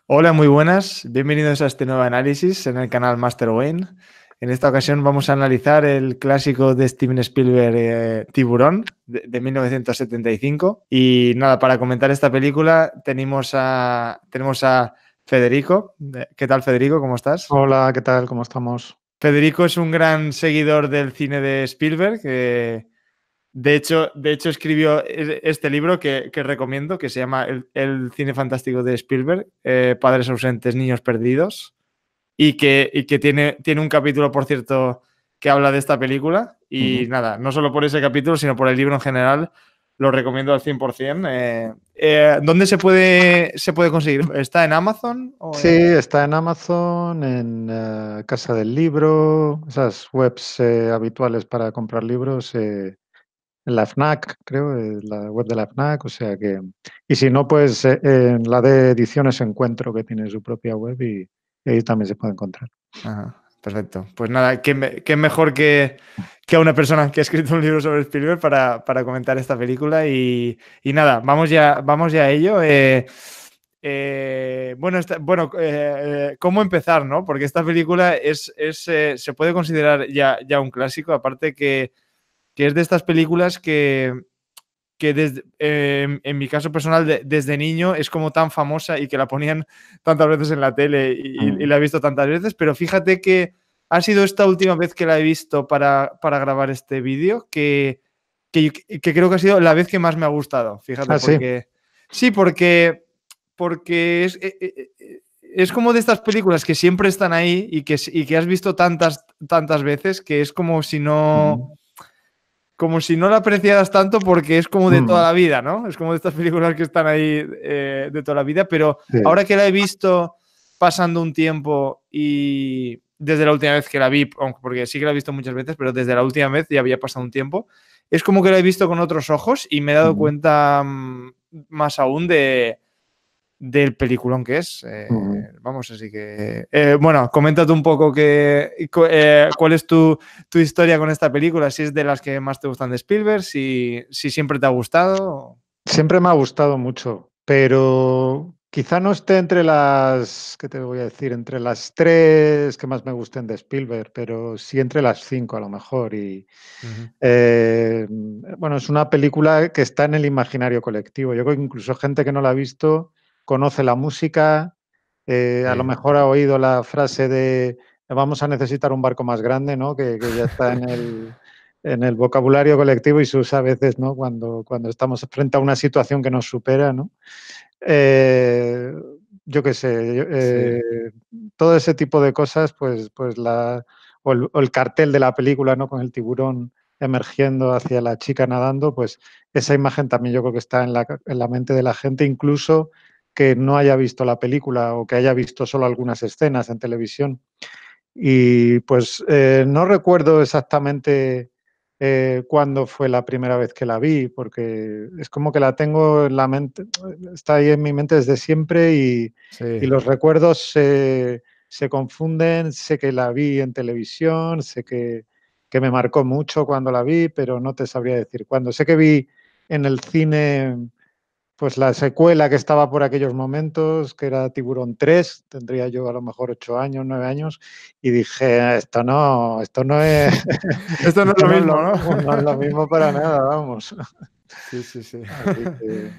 Hola, muy buenas. Bienvenidos a este nuevo análisis en el canal Master Wayne. En esta ocasión vamos a analizar el clásico de Steven Spielberg, Tiburón, de 1975. Y nada, para comentar esta película tenemos a Federico. ¿Qué tal, Federico? ¿Cómo estás? Hola, ¿qué tal? ¿Cómo estamos? Federico es un gran seguidor del cine de Spielberg. De hecho, escribió este libro que recomiendo, que se llama El cine fantástico de Spielberg, Padres ausentes, niños perdidos, y que tiene un capítulo, por cierto, que habla de esta película. Y Ujú. nada, no solo por ese capítulo, sino por el libro en general, lo recomiendo al 100%. ¿Dónde se puede conseguir? ¿Está en Amazon? Sí, está en Amazon, en Casa del Libro, esas webs habituales para comprar libros, en la FNAC, creo, la web de la FNAC, o sea que... Y si no, pues en la de Ediciones Encuentro, que tiene su propia web y ahí también se puede encontrar. Ajá, perfecto. Pues nada, qué mejor que a una persona que ha escrito un libro sobre Spielberg para comentar esta película. Y nada, vamos ya a ello. ¿Cómo empezar, no? Porque esta película se puede considerar ya un clásico, aparte que es de estas películas que en mi caso personal, desde niño, es como tan famosa y que la ponían tantas veces en la tele y Mm. la he visto tantas veces, pero fíjate que ha sido esta última vez que la he visto para grabar este vídeo, que creo que ha sido la vez que más me ha gustado, fíjate, Ah, sí. porque sí, porque es como de estas películas que siempre están ahí y que has visto tantas veces que es Ujú. como si no la apreciaras tanto porque es como de toda Mm. la vida, ¿no? Es como de estas películas que están ahí de toda la vida, pero Sí. ahora que la he visto pasando un tiempo y desde la última vez que la vi, porque sí que la he visto muchas veces, pero desde la última vez ya había pasado un tiempo, es como que la he visto con otros ojos y me he dado Ujú. cuenta más aún del peliculón que es. Ujú. Vamos, así que... bueno, coméntate un poco cuál es tu historia con esta película, si es de las que más te gustan de Spielberg, si siempre te ha gustado. Siempre me ha gustado mucho, pero quizá no esté entre las, ¿qué te voy a decir? Entre las tres que más me gusten de Spielberg, pero sí entre las cinco a lo mejor. Ujú. Bueno, es una película que está en el imaginario colectivo. Yo creo que incluso gente que no la ha visto conoce la música, a lo Sí. mejor ha oído la frase de vamos a necesitar un barco más grande, ¿no? Que ya está en el vocabulario colectivo y se usa a veces, ¿no? Cuando estamos frente a una situación que nos supera, ¿no? Eh, yo qué sé, Sí. todo ese tipo de cosas, o el cartel de la película, ¿no? Con el tiburón emergiendo hacia la chica nadando, pues esa imagen también yo creo que está en la mente de la gente, incluso que no haya visto la película o que haya visto solo algunas escenas en televisión. Y pues no recuerdo exactamente cuándo fue la primera vez que la vi, porque es como que la tengo en la mente, está ahí en mi mente desde siempre y Sí. los recuerdos se confunden. Sé que la vi en televisión, sé que me marcó mucho cuando la vi, pero no te sabría decir cuándo. Sé que vi en el cine pues la secuela que estaba por aquellos momentos, que era Tiburón 3, tendría yo a lo mejor 8 años, 9 años, y dije, esto no es, Esto no es esto lo no es mismo, ¿no? no es lo mismo para nada, vamos. Sí, sí, sí. Así que,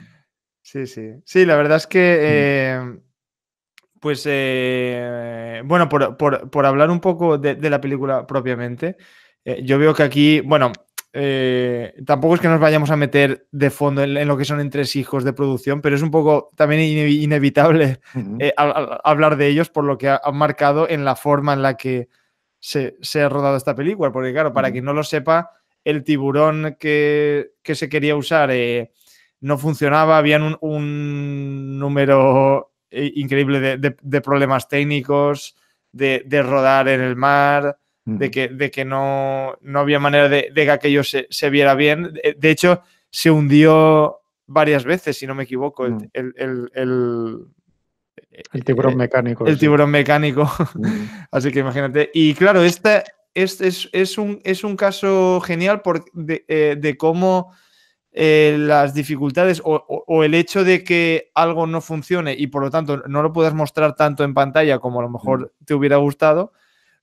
Sí, sí. Sí, la verdad es que, mm, bueno, por hablar un poco de la película propiamente, yo veo que aquí, bueno, tampoco es que nos vayamos a meter de fondo en lo que son entresijos de producción, pero es un poco también inevitable ujú, hablar de ellos por lo que han marcado en la forma en la que se ha rodado esta película, porque claro, para ujú, quien no lo sepa, el tiburón que se quería usar no funcionaba, habían un número increíble de problemas técnicos, de rodar en el mar, de ujú, que no había manera de que aquello se viera bien. De hecho, se hundió varias veces, si no me equivoco, mm. El tiburón eh, mecánico, el sí. tiburón mecánico. Ujú, Así que imagínate. Y claro, este es un caso genial de cómo las dificultades o el hecho de que algo no funcione y por lo tanto no lo puedas mostrar tanto en pantalla como a lo mejor te hubiera gustado,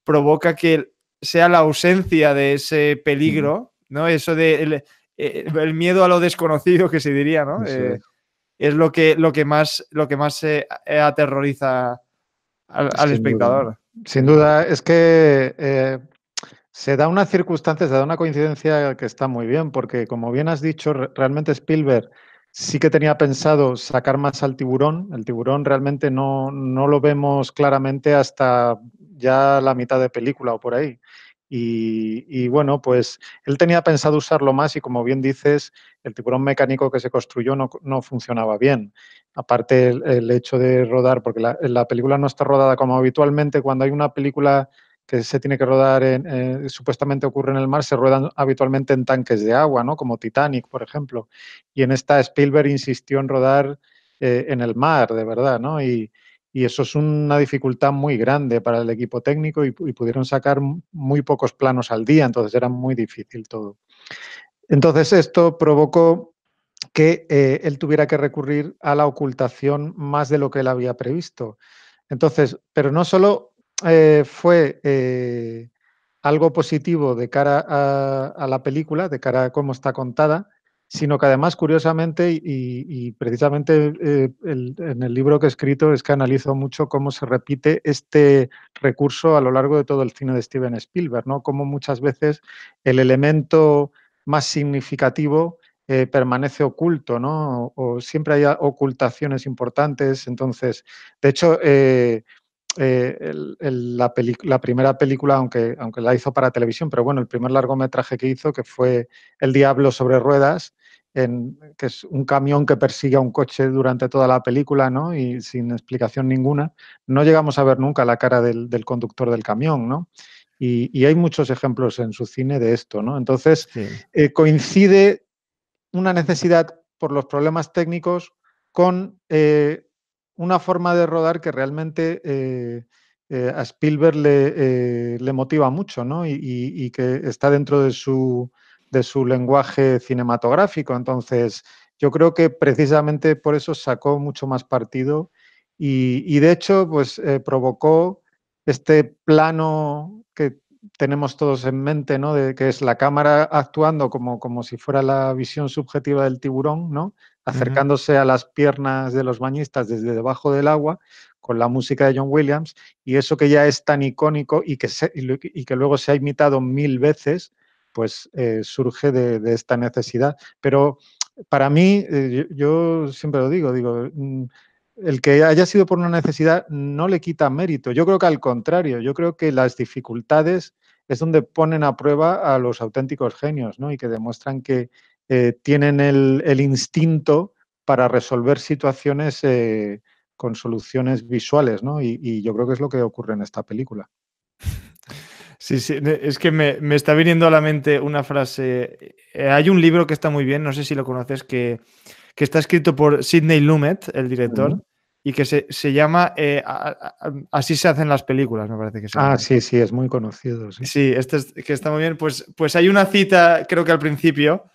provoca que sea la ausencia de ese peligro, ¿no? Eso de el miedo a lo desconocido que se diría, ¿no? Es lo que más aterroriza al Sin duda. espectador. Sin duda, es que se da una circunstancia, se da una coincidencia que está muy bien, porque como bien has dicho, realmente Spielberg sí que tenía pensado sacar más al tiburón. El tiburón realmente no lo vemos claramente hasta ya la mitad de película o por ahí. Y bueno, pues él tenía pensado usarlo más y como bien dices, el tiburón mecánico que se construyó no funcionaba bien. Aparte el hecho de rodar, porque la película no está rodada como habitualmente cuando hay una película que se tiene que rodar, supuestamente ocurre en el mar, se ruedan habitualmente en tanques de agua, ¿no? Como Titanic, por ejemplo. Y en esta Spielberg insistió en rodar en el mar, de verdad, ¿no? Y eso es una dificultad muy grande para el equipo técnico y pudieron sacar muy pocos planos al día, entonces era muy difícil todo. Entonces esto provocó que él tuviera que recurrir a la ocultación más de lo que él había previsto. Entonces, pero no solo fue algo positivo de cara a la película, de cara a cómo está contada, sino que además, curiosamente, y precisamente en el libro que he escrito es que analizo mucho cómo se repite este recurso a lo largo de todo el cine de Steven Spielberg, ¿no? Cómo muchas veces el elemento más significativo permanece oculto, ¿no? O siempre hay ocultaciones importantes. Entonces, de hecho, la primera película, aunque la hizo para televisión, pero bueno, el primer largometraje que hizo, que fue El Diablo sobre ruedas, que es un camión que persigue a un coche durante toda la película, ¿no? Y sin explicación ninguna, no llegamos a ver nunca la cara del conductor del camión, ¿no? Y hay muchos ejemplos en su cine de esto, ¿no? Entonces, Sí. coincide una necesidad por los problemas técnicos con una forma de rodar que realmente a Spielberg le motiva mucho, ¿no? Y que está dentro de su lenguaje cinematográfico. Entonces, yo creo que precisamente por eso sacó mucho más partido y de hecho, pues provocó este plano que tenemos todos en mente, ¿no? De que es la cámara actuando como si fuera la visión subjetiva del tiburón, ¿no? Acercándose a las piernas de los bañistas desde debajo del agua, con la música de John Williams, y eso que ya es tan icónico y que luego se ha imitado 1000 veces, pues surge de esta necesidad. Pero para mí, yo siempre lo digo, el que haya sido por una necesidad no le quita mérito. Yo creo que al contrario, yo creo que las dificultades es donde ponen a prueba a los auténticos genios, ¿no? Y que demuestran que tienen el instinto para resolver situaciones con soluciones visuales, ¿no? Y yo creo que es lo que ocurre en esta película. Sí, sí, es que me está viniendo a la mente una frase. Hay un libro que está muy bien, no sé si lo conoces, que está escrito por Sidney Lumet, el director, y que se llama Así se hacen las películas, me parece que se llama. Sí, sí, es muy conocido, sí. Sí, que está muy bien. Pues hay una cita, creo que al principio,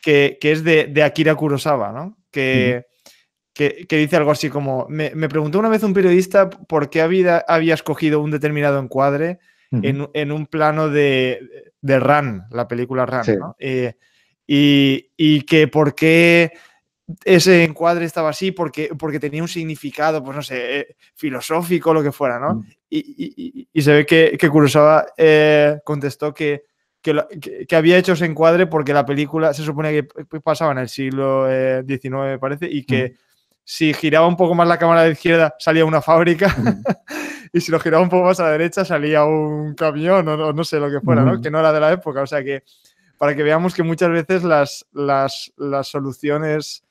que es de Akira Kurosawa, ¿no? Que dice algo así como, me preguntó una vez un periodista por qué había escogido un determinado encuadre en un plano de Run, la película Run, Sí. ¿no? Y que por qué ese encuadre estaba así, porque tenía un significado, pues no sé, filosófico, lo que fuera, ¿no? Y se ve que Kurosawa contestó que había hecho ese encuadre porque la película se supone que pasaba en el siglo XIX, me parece, y que si giraba un poco más la cámara de izquierda salía una fábrica y si lo giraba un poco más a la derecha salía un camión o no sé lo que fuera, ¿no? Que no era de la época. O sea que para que veamos que muchas veces las soluciones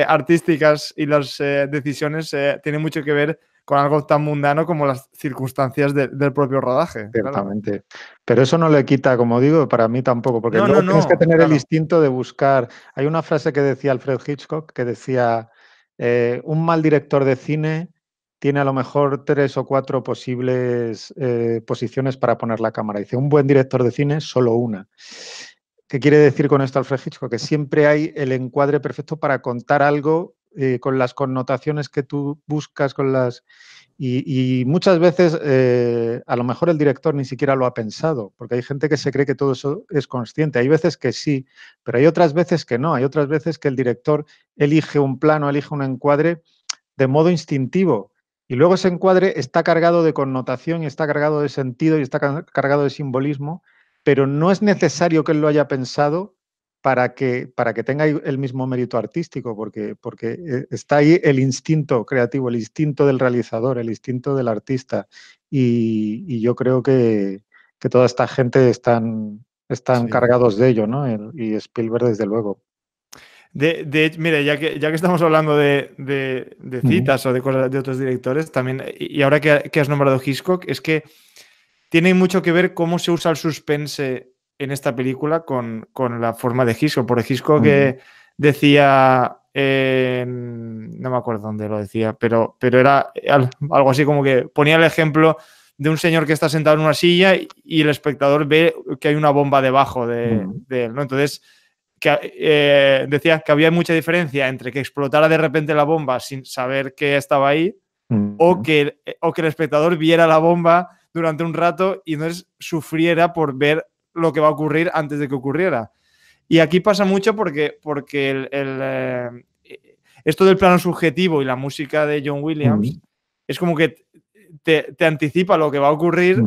artísticas y las decisiones tienen mucho que ver con algo tan mundano como las circunstancias del propio rodaje. Ciertamente. Claro. Pero eso no le quita, como digo, para mí tampoco, porque No, luego tienes que tener el claro. instinto de buscar. Hay una frase que decía Alfred Hitchcock que decía, un mal director de cine tiene a lo mejor 3 o 4 posibles posiciones para poner la cámara. Dice, un buen director de cine, solo una. ¿Qué quiere decir con esto Alfred Hitchcock? Que siempre hay el encuadre perfecto para contar algo con las connotaciones que tú buscas, y muchas veces a lo mejor el director ni siquiera lo ha pensado, porque hay gente que se cree que todo eso es consciente. Hay veces que sí, pero hay otras veces que no. Hay otras veces que el director elige un plano, elige un encuadre de modo instintivo. Y luego ese encuadre está cargado de connotación y está cargado de sentido y está cargado de simbolismo, pero no es necesario que él lo haya pensado para que tenga el mismo mérito artístico, porque está ahí el instinto creativo, el instinto del realizador, el instinto del artista. Y yo creo que toda esta gente están Sí. cargados de ello, ¿no? Y Spielberg, desde luego. Mire, ya que estamos hablando de citas o de cosas de otros directores, también, y ahora que has nombrado Hitchcock, es que tiene mucho que ver cómo se usa el suspense en esta película con la forma de Hitchcock. Porque Hitchcock decía, no me acuerdo dónde lo decía, pero era algo así como que ponía el ejemplo de un señor que está sentado en una silla y el espectador ve que hay una bomba debajo de él, ¿no? Entonces, decía que había mucha diferencia entre que explotara de repente la bomba sin saber que estaba ahí o que el espectador viera la bomba durante un rato y entonces sufriera por ver lo que va a ocurrir antes de que ocurriera. Y aquí pasa mucho porque esto del plano subjetivo y la música de John Williams es como que te anticipa lo que va a ocurrir.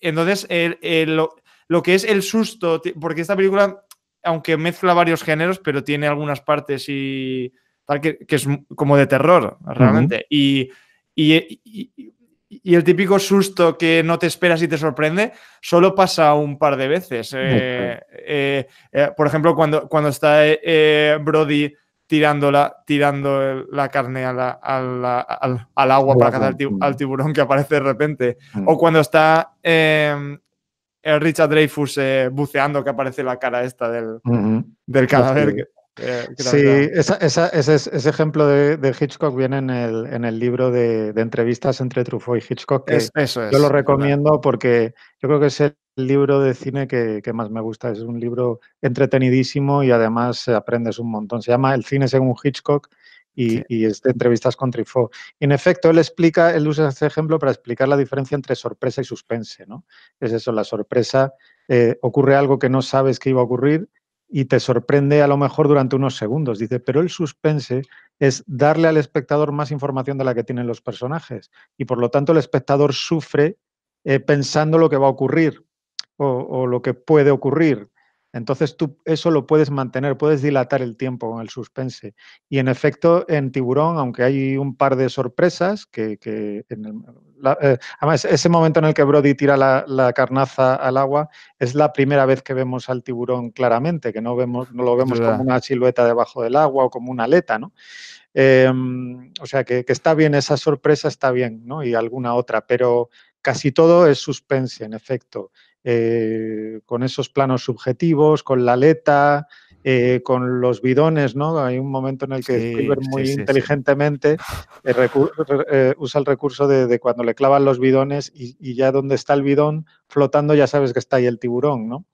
Entonces, lo que es el susto, porque esta película, aunque mezcla varios géneros, pero tiene algunas partes y tal que es como de terror, realmente. Y el típico susto que no te esperas y te sorprende solo pasa un par de veces. Por ejemplo, cuando está Brody tirando la carne al agua para cazar al tiburón que aparece de repente. O cuando está Richard Dreyfuss buceando, que aparece la cara esta del cadáver. Sí, ese ejemplo de Hitchcock viene en el libro de entrevistas entre Truffaut y Hitchcock, que eso es, yo lo recomiendo porque yo creo que es el libro de cine que más me gusta. Es un libro entretenidísimo y además aprendes un montón. Se llama El cine según Hitchcock y es de entrevistas con Truffaut. Y en efecto, él usa ese ejemplo para explicar la diferencia entre sorpresa y suspense, ¿no? Es eso, la sorpresa, ocurre algo que no sabes que iba a ocurrir y te sorprende a lo mejor durante unos segundos. Dice, pero el suspense es darle al espectador más información de la que tienen los personajes y por lo tanto el espectador sufre pensando lo que va a ocurrir o lo que puede ocurrir. Entonces tú eso lo puedes mantener, puedes dilatar el tiempo con el suspense. Y en efecto, en Tiburón, aunque hay un par de sorpresas, además ese momento en el que Brody tira la carnaza al agua es la primera vez que vemos al tiburón claramente, que no lo vemos como una silueta debajo del agua o como una aleta, ¿no? O sea que está bien, esa sorpresa está bien, ¿no? Y alguna otra, pero casi todo es suspense, en efecto. Con esos planos subjetivos, con la aleta, con los bidones, ¿no? Hay un momento en el que Spielberg muy inteligentemente usa el recurso de cuando le clavan los bidones y ya donde está el bidón flotando ya sabes que está ahí el tiburón, ¿no?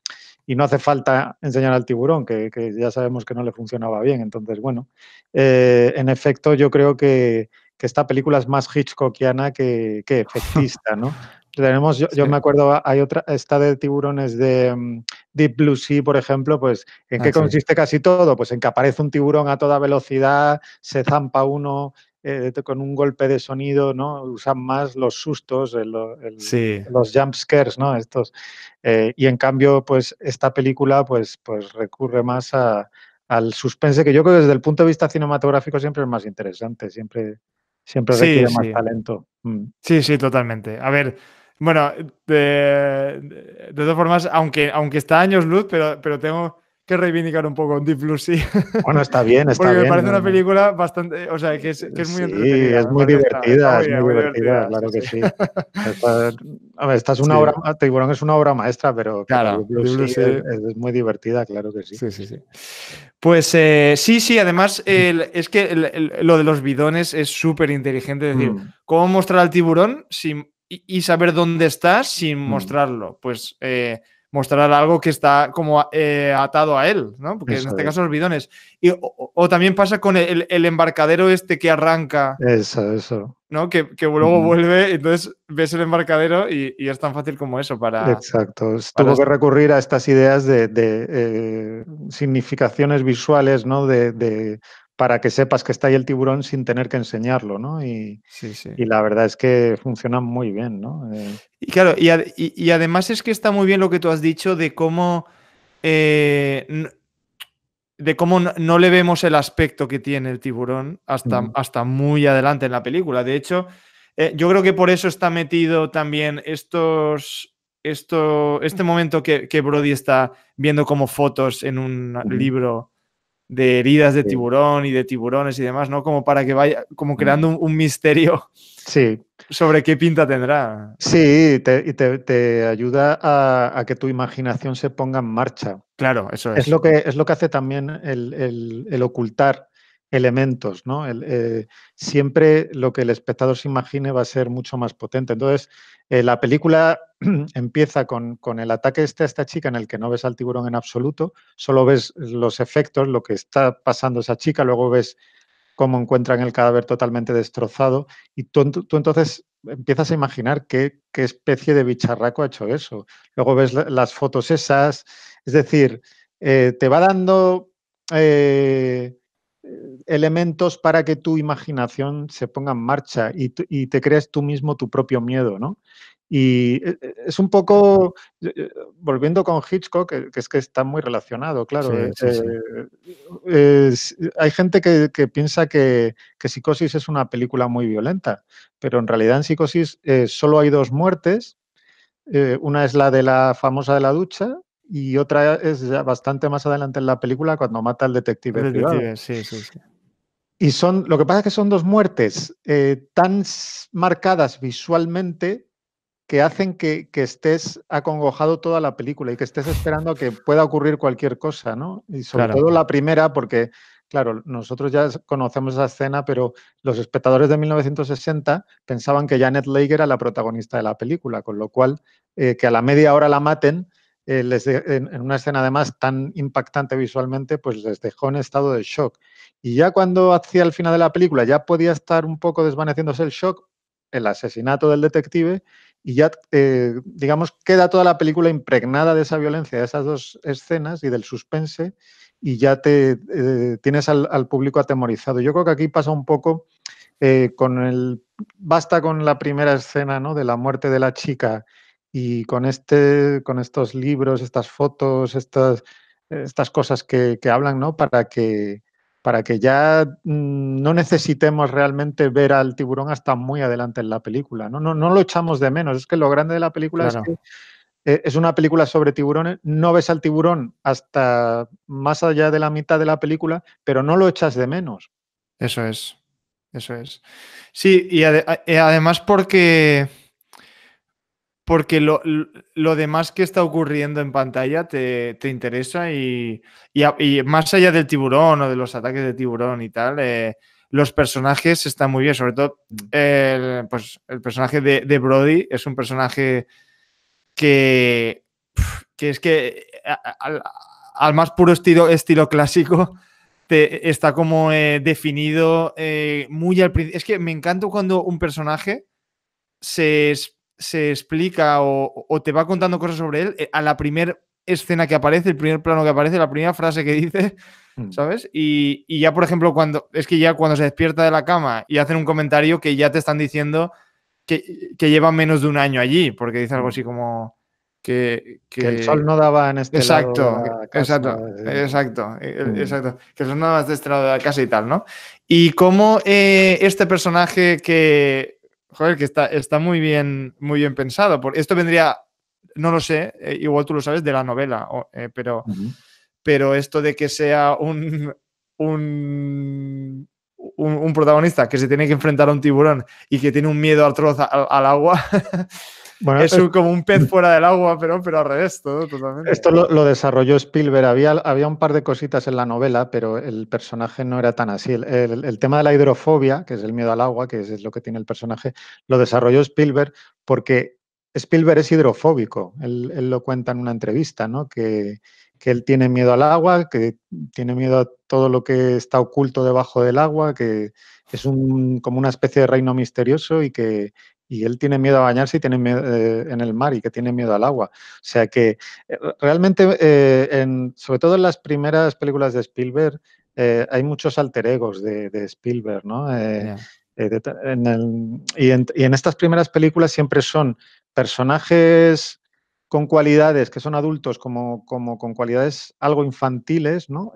Y no hace falta enseñar al tiburón, que ya sabemos que no le funcionaba bien. Entonces, bueno, en efecto, yo creo que esta película es más Hitchcockiana que efectista, ¿no? Tenemos, yo me acuerdo, hay otra, esta de tiburones de Deep Blue Sea, por ejemplo, pues ¿en qué consiste casi todo? Pues en que aparece un tiburón a toda velocidad, se zampa uno con un golpe de sonido, ¿no? Usan más los sustos, los jump scares, ¿no? Estos. Y en cambio, pues esta película pues recurre más al suspense, que yo creo que desde el punto de vista cinematográfico siempre es más interesante, siempre requiere más talento. Sí, totalmente. A ver, bueno, de todas formas, aunque está a años luz, pero tengo que reivindicar un poco Deep Blue Sea. Bueno, está bien. Porque me parece una película bastante, o sea, que es muy entretenida. Es muy divertida, está muy divertida, claro que sí. Esta es una obra, Tiburón es una obra maestra, pero claro, Deep Blue Sea es muy divertida, claro que sí. Sí. Pues sí, además es que lo de los bidones es súper inteligente, es decir, cómo mostrar al tiburón y saber dónde está sin mostrarlo. Pues mostrar algo que está como atado a él, ¿no? Porque en Eso este es. caso los bidones. O también pasa con el embarcadero este que arranca, Eso. ¿no? Que luego Ujú. vuelve, entonces ves el embarcadero y es tan fácil como eso Exacto. para Tuvo que recurrir a estas ideas de significaciones visuales, ¿no? Para que sepas que está ahí el tiburón sin tener que enseñarlo, ¿no? Sí, sí. Y la verdad es que funciona muy bien, ¿no? Y claro, y además es que está muy bien lo que tú has dicho eh, de cómo no le vemos el aspecto que tiene el tiburón Ujú. hasta muy adelante en la película. De hecho, yo creo que por eso está metido también este momento que Brody está viendo como fotos en un Ujú. libro de heridas de Sí. tiburón y de tiburones y demás, ¿no? Como para que vaya, como Ujú. creando un misterio Sí, sobre qué pinta tendrá. sí, te ayuda a que tu imaginación se ponga en marcha. Claro, eso Es es. lo que hace también el ocultar elementos, ¿no? Siempre lo que el espectador se imagine va a ser mucho más potente. Entonces, la película empieza con el ataque a esta chica en el que no ves al tiburón en absoluto, solo ves los efectos, lo que está pasando a esa chica, luego ves cómo encuentran el cadáver totalmente destrozado y tú entonces empiezas a imaginar qué especie de bicharraco ha hecho eso. Luego ves las fotos esas, es decir, te va dando eh, elementos para que tu imaginación se ponga en marcha y te crees tú mismo tu propio miedo, ¿no? Y es un poco, volviendo con Hitchcock, que es que está muy relacionado, claro. Sí, sí, sí. Hay gente que piensa que Psicosis es una película muy violenta, pero en realidad en Psicosis solo hay dos muertes. Una es la de la famosa de la ducha y otra es ya bastante más adelante en la película cuando mata al El detective privado. detective, sí, sí, sí. Y lo que pasa es que son dos muertes tan marcadas visualmente que hacen que estés acongojado toda la película y que estés esperando a que pueda ocurrir cualquier cosa, ¿no? Y sobre Claro, todo la primera, porque, claro, nosotros ya conocemos esa escena, pero los espectadores de 1960 pensaban que Janet Leigh era la protagonista de la película, con lo cual, que a la media hora la maten, en una escena además tan impactante visualmente, pues les dejó en estado de shock. Y ya cuando hacia el final de la película ya podía estar un poco desvaneciéndose el shock, el asesinato del detective, y ya, digamos, queda toda la película impregnada de esa violencia, de esas dos escenas y del suspense, y ya tienes al público atemorizado. Yo creo que aquí pasa un poco basta con la primera escena, ¿no? De la muerte de la chica y con estos libros, estas fotos, estas cosas que hablan, ¿no? Para que ya no necesitemos realmente ver al tiburón hasta muy adelante en la película, ¿no? No lo echamos de menos. Es que lo grande de la película es claro. que es una película sobre tiburones, no ves al tiburón hasta más allá de la mitad de la película, pero no lo echas de menos. Eso es. Eso es. Sí, y además porque lo demás que está ocurriendo en pantalla te interesa y más allá del tiburón o de los ataques de tiburón y tal, los personajes están muy bien. Sobre todo, pues, el personaje de Brody es un personaje que, que es que al más puro estilo clásico está como definido muy al principio. Es que me encanta cuando un personaje se explica o te va contando cosas sobre él a la primera escena que aparece, el primer plano que aparece, la primera frase que dice, Mm. ¿sabes? Y ya, por ejemplo, cuando se despierta de la cama y hacen un comentario que ya te están diciendo que lleva menos de un año allí, porque dice algo así como Que el sol no daba en este lado de exacto, la casa. exacto, exacto, Mm. exacto, que son nada más de este lado de la casa y tal, ¿no? Y cómo este personaje joder, que está muy bien pensado, porque esto vendría, no lo sé, igual tú lo sabes, de la novela, Ujú. pero esto de que sea un protagonista que se tiene que enfrentar a un tiburón y que tiene un miedo atroz al agua, Bueno, es como un pez fuera del agua, pero al revés, todo totalmente. esto lo desarrolló Spielberg. Había un par de cositas en la novela, pero el personaje no era tan así. El tema de la hidrofobia, que es el miedo al agua, que es lo que tiene el personaje, lo desarrolló Spielberg porque Spielberg es hidrofóbico. Él lo cuenta en una entrevista, ¿no? Que él tiene miedo al agua, que tiene miedo a todo lo que está oculto debajo del agua, que es como una especie de reino misterioso y él tiene miedo a bañarse y tiene miedo, en el mar y que tiene miedo al agua. O sea que realmente, sobre todo en las primeras películas de Spielberg, hay muchos alter egos de Spielberg, ¿no? Ya. Y en estas primeras películas siempre son personajes con cualidades que son adultos como con cualidades algo infantiles, ¿no?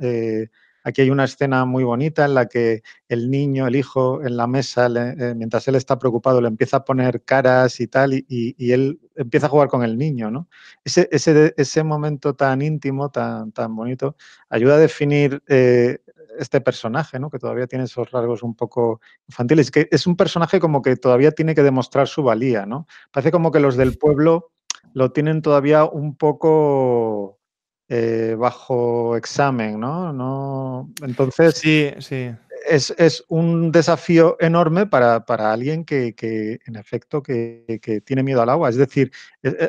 Aquí hay una escena muy bonita en la que el niño, el hijo, en la mesa, mientras él está preocupado, le empieza a poner caras y tal, y él empieza a jugar con el niño, ¿no? Ese momento tan íntimo, tan bonito, ayuda a definir este personaje, ¿no? Que todavía tiene esos rasgos un poco infantiles, que es un personaje como que todavía tiene que demostrar su valía, ¿no? Parece como que los del pueblo lo tienen todavía un poco bajo examen, ¿no? Entonces, Sí, sí. es un desafío enorme para alguien que en efecto, que tiene miedo al agua. Es decir,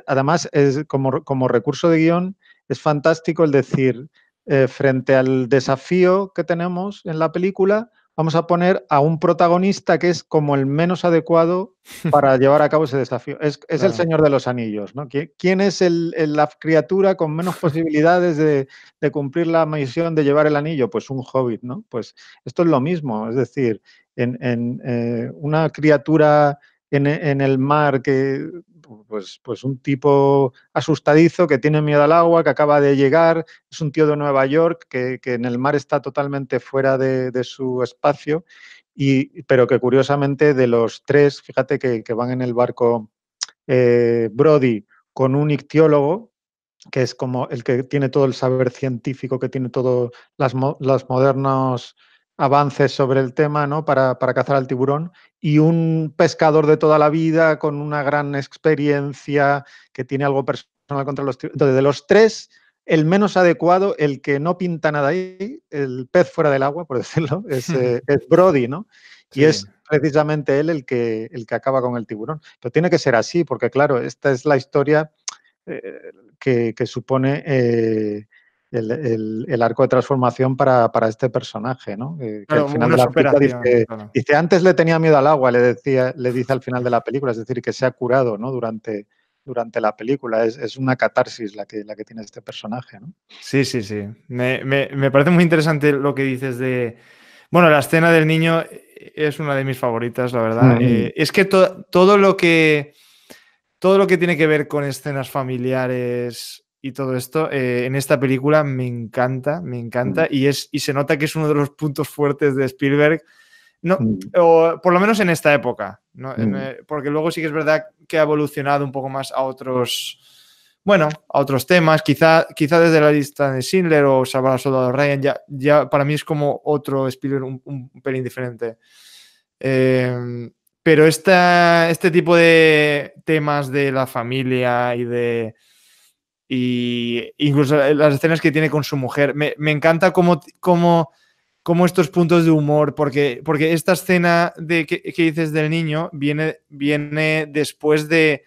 además, como recurso de guión, es fantástico el decir, frente al desafío que tenemos en la película, vamos a poner a un protagonista que es como el menos adecuado para llevar a cabo ese desafío. Es el Claro. Señor de los Anillos, ¿no? ¿Quién es la criatura con menos posibilidades de cumplir la misión de llevar el anillo? Pues un hobbit, ¿no? Pues esto es lo mismo, es decir, una criatura en el mar pues un tipo asustadizo que tiene miedo al agua, que acaba de llegar, es un tío de Nueva York que en el mar está totalmente fuera de su espacio, pero que curiosamente de los tres, fíjate que van en el barco Brody con un ictiólogo, que es como el que tiene todo el saber científico, que tiene todos los modernos avances sobre el tema, ¿no? Para cazar al tiburón, y un pescador de toda la vida con una gran experiencia, que tiene algo personal contra los tiburones. Entonces, de los tres, el menos adecuado, el que no pinta nada ahí, el pez fuera del agua, por decirlo, es Brody, ¿no? Y Sí. es precisamente él el que acaba con el tiburón. Pero tiene que ser así, porque claro, esta es la historia eh, que supone el arco de transformación para este personaje, ¿no? Que al Claro, final de una la película superación, dice, claro. dice, antes le tenía miedo al agua, le dice al final de la película, es decir, que se ha curado, ¿no? Durante la película. Es una catarsis la que tiene este personaje, ¿no? Sí, sí, sí. Me parece muy interesante lo que dices de... Bueno, la escena del niño es una de mis favoritas, la verdad. Mm, Es que todo lo que tiene que ver con escenas familiares y todo esto, en esta película me encanta, me mm, encanta. Y se nota que es uno de los puntos fuertes de Spielberg. No, mm, o por lo menos en esta época, ¿no? mm, Porque luego sí que es verdad que ha evolucionado un poco más a otros, bueno, a otros temas, quizá desde la lista de Schindler o Salvar al Soldado Ryan, ya para mí es como otro Spielberg un pelín diferente. Eh, pero este tipo de temas de la familia y incluso las escenas que tiene con su mujer, me encanta cómo estos puntos de humor, porque esta escena que dices del niño viene después de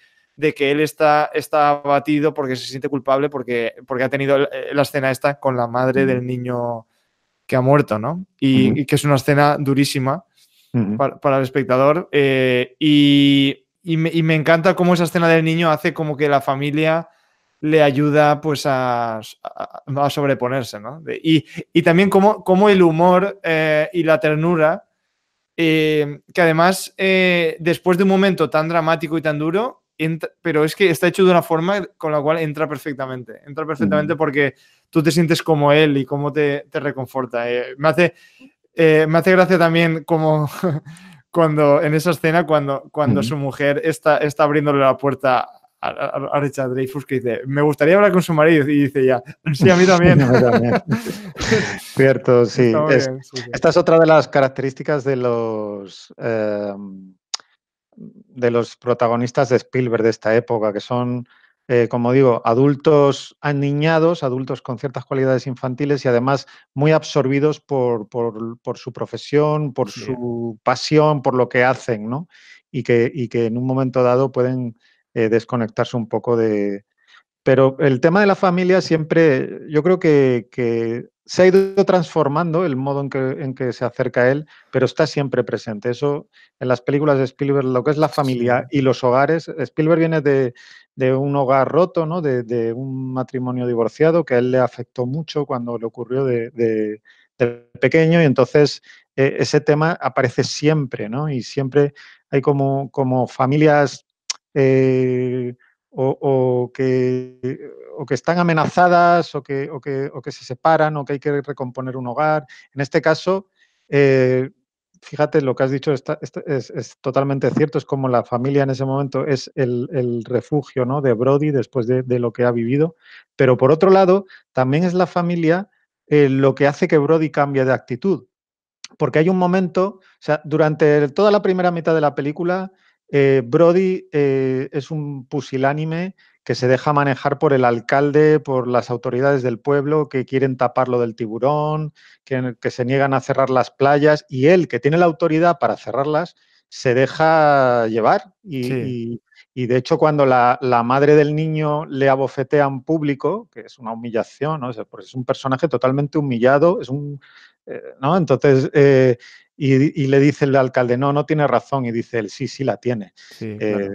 que él está abatido porque se siente culpable porque ha tenido la escena esta con la madre mm, del niño que ha muerto, ¿no? mm, Y que es una escena durísima mm, para el espectador. Y me encanta cómo esa escena del niño hace como que la familia le ayuda pues a sobreponerse, ¿no? Y también cómo el humor y la ternura, que además después de un momento tan dramático y tan duro, pero es que está hecho de una forma con la cual entra perfectamente mm, porque tú te sientes como él y cómo te reconforta. Me hace gracia también como cuando en esa escena, cuando mm. su mujer está abriéndole la puerta a Richard Dreyfuss, que dice, me gustaría hablar con su marido, y dice ya, sí, a mí también. A mí también. Cierto, Está sí. muy bien, sí, sí. Esta es otra de las características de los protagonistas de Spielberg de esta época, que son, como digo, adultos aniñados, adultos con ciertas cualidades infantiles y además muy absorbidos por su profesión, por Sí. su pasión, por lo que hacen, ¿no? Y que en un momento dado pueden desconectarse un poco de... Pero el tema de la familia siempre, yo creo que se ha ido transformando el modo en que se acerca a él, pero está siempre presente. Eso en las películas de Spielberg, lo que es la Sí, familia y los hogares. Spielberg viene de un hogar roto, ¿no? De un matrimonio divorciado que a él le afectó mucho cuando le ocurrió de pequeño, y entonces ese tema aparece siempre, ¿no? Y siempre hay como familias... o que están amenazadas o que se separan o que hay que recomponer un hogar. En este caso, fíjate, lo que has dicho es totalmente cierto, es como la familia en ese momento es el refugio, ¿no?, de Brody después de lo que ha vivido, pero por otro lado, también es la familia lo que hace que Brody cambie de actitud. Porque hay un momento, o sea, durante toda la primera mitad de la película, Brody es un pusilánime que se deja manejar por el alcalde, por las autoridades del pueblo que quieren taparlo del tiburón, que se niegan a cerrar las playas, y él, que tiene la autoridad para cerrarlas, se deja llevar. sí, Y de hecho, cuando la madre del niño le abofetea en público, que es una humillación, ¿no? O sea, porque es un personaje totalmente humillado, es un ¿no? Entonces, y le dice el alcalde, no, no tiene razón, y dice él, sí, sí la tiene. sí, Eh, claro.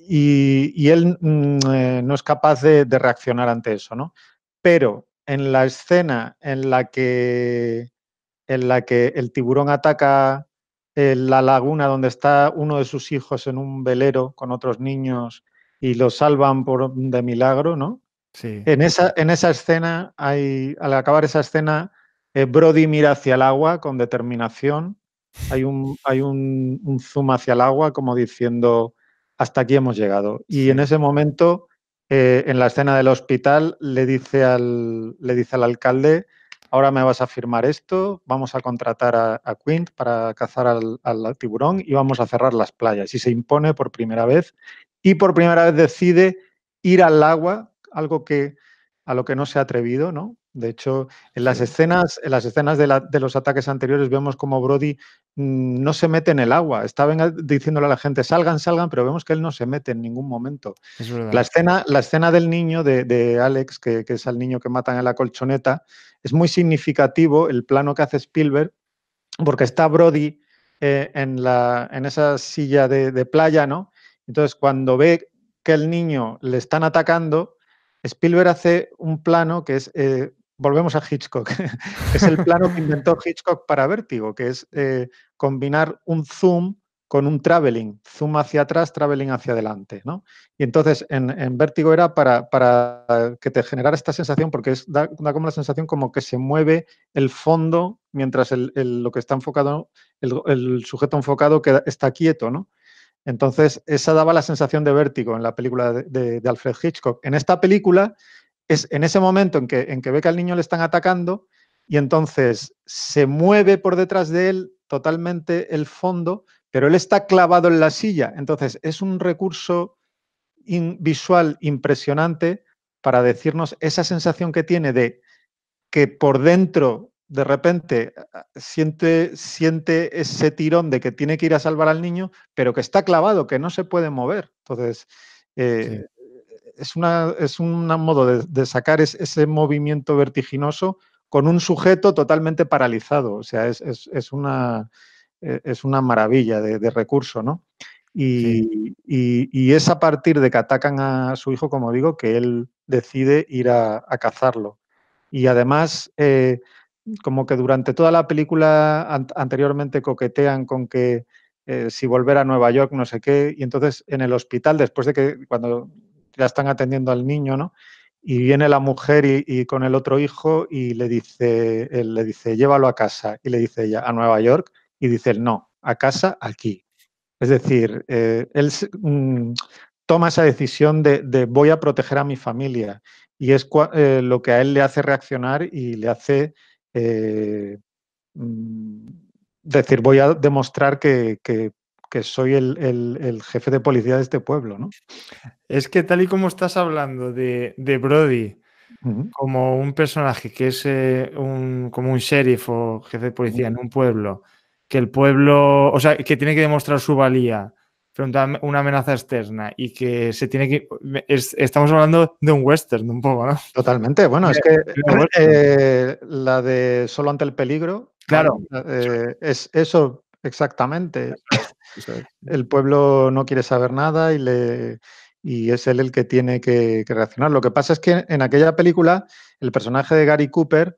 y él no es capaz de reaccionar ante eso, ¿no? Pero en la escena en la que el tiburón ataca la laguna donde está uno de sus hijos en un velero con otros niños y lo salvan de milagro, ¿no? Sí, En esa escena, al acabar esa escena, Brody mira hacia el agua con determinación. Hay un zoom hacia el agua como diciendo, hasta aquí hemos llegado. Y en sí, ese momento, en la escena del hospital, le dice al alcalde, ahora me vas a firmar esto, vamos a contratar a Quint para cazar al tiburón y vamos a cerrar las playas. Y se impone por primera vez y por primera vez decide ir al agua, algo a lo que no se ha atrevido, ¿no? De hecho, sí. en las escenas de los ataques anteriores vemos como Brody no se mete en el agua. Está diciéndole a la gente, salgan, salgan, pero vemos que él no se mete en ningún momento. Es verdad. La escena del niño, de Alex, que es el niño que matan en la colchoneta, es muy significativo el plano que hace Spielberg, porque está Brody en esa silla de playa, ¿no? Entonces, cuando ve que el niño le están atacando, Spielberg hace un plano que es, volvemos a Hitchcock, que es el plano que inventó Hitchcock para Vértigo, que es combinar un zoom con un traveling, zoom hacia atrás, traveling hacia adelante, ¿no? Y entonces en Vértigo era para que te generara esta sensación, porque da como la sensación como que se mueve el fondo mientras lo que está enfocado, el sujeto enfocado está quieto, ¿no? Entonces, esa daba la sensación de vértigo en la película de Alfred Hitchcock. En esta película, es en ese momento en que ve que al niño le están atacando y entonces se mueve por detrás de él totalmente el fondo, pero él está clavado en la silla. Entonces, es un recurso visual impresionante para decirnos esa sensación que tiene de que por dentro de repente siente ese tirón de que tiene que ir a salvar al niño, pero que está clavado, que no se puede mover. Entonces, Sí, eh, es un modo de sacar ese movimiento vertiginoso con un sujeto totalmente paralizado. O sea, es una maravilla de recurso, ¿no? sí, Y es a partir de que atacan a su hijo, como digo, que él decide ir a cazarlo. Y además, como que durante toda la película anteriormente coquetean con que si volver a Nueva York, no sé qué, y entonces en el hospital, después de que cuando ya están atendiendo al niño, ¿no? Y viene la mujer y con el otro hijo y él le dice, llévalo a casa. Y le dice ella, a Nueva York. Y dice él, no, a casa aquí. Es decir, él toma esa decisión de voy a proteger a mi familia y es lo que a él le hace reaccionar y le hace eh, mm, decir voy a demostrar que soy el jefe de policía de este pueblo, ¿no? es que tal y como estás hablando de Brody Ujú, como un personaje que es como un sheriff o jefe de ujú, policía en un pueblo, que el pueblo, o sea, que tiene que demostrar su valía frente a una amenaza externa y que se tiene que... estamos hablando de un western un poco, ¿no? Totalmente. Bueno, es que la de Solo ante el peligro, ¿vale? Claro. Es eso exactamente. Eso es. El pueblo no quiere saber nada y es él el que tiene que reaccionar. Lo que pasa es que en aquella película el personaje de Gary Cooper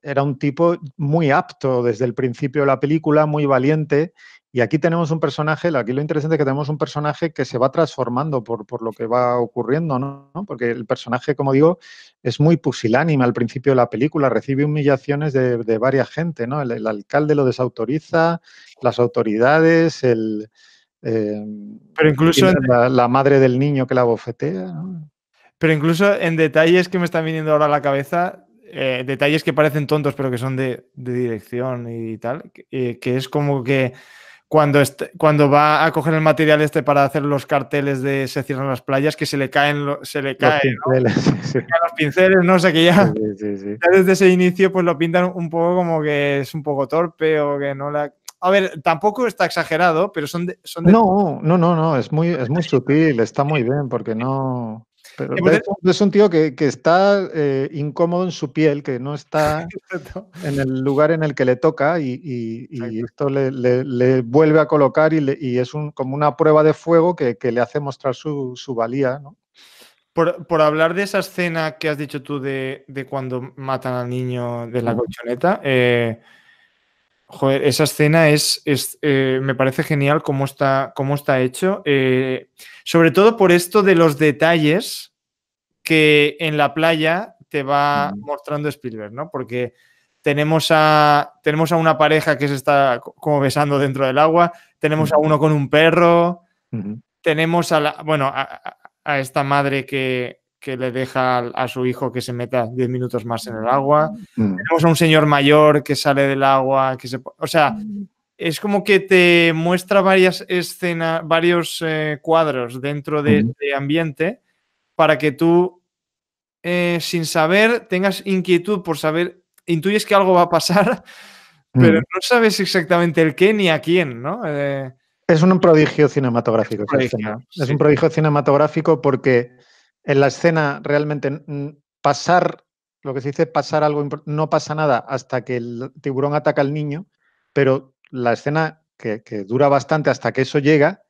era un tipo muy apto desde el principio de la película, muy valiente. Y aquí tenemos un personaje, aquí lo interesante es que tenemos un personaje que se va transformando por lo que va ocurriendo, ¿no? Porque el personaje, como digo, es muy pusilánime al principio de la película, recibe humillaciones de varias gente, ¿no? El alcalde lo desautoriza, las autoridades, Pero incluso la madre del niño que la bofetea, ¿no? Pero incluso en detalles que me están viniendo ahora a la cabeza, detalles que parecen tontos, pero que son de dirección y tal, que es como que cuando va a coger el material para hacer los carteles de se cierran las playas, que se le caen, Los pinceles, ¿no? sí. Los pinceles, no sé, que ya, Sí. ya desde ese inicio pues lo pintan un poco como que es un poco torpe o que no la... A ver, tampoco está exagerado, pero son de... No, es muy sutil, está muy bien, porque no... Pero es un tío que está incómodo en su piel, que no está en el lugar en el que le toca y esto le vuelve a colocar y es como una prueba de fuego que le hace mostrar su valía, ¿no? Por hablar de esa escena que has dicho tú de cuando matan al niño de la colchoneta, joder, esa escena me parece genial cómo está hecho. Sobre todo por esto de los detalles que en la playa te va mostrando Spielberg, ¿no? Porque tenemos a una pareja que se está como besando dentro del agua, tenemos a uno con un perro, tenemos a esta madre que le deja a su hijo que se meta 10 minutos más en el agua. Tenemos a un señor mayor que sale del agua, o sea, es como que te muestra varias escenas, varios cuadros dentro de este ambiente para que tú, sin saber, tengas inquietud por saber, intuyes que algo va a pasar, pero no sabes exactamente el qué ni a quién, ¿no? Es un prodigio cinematográfico esa escena. Es un prodigio cinematográfico porque en la escena realmente lo que se dice pasar algo, no pasa nada hasta que el tiburón ataca al niño, pero la escena que dura bastante hasta que eso llega,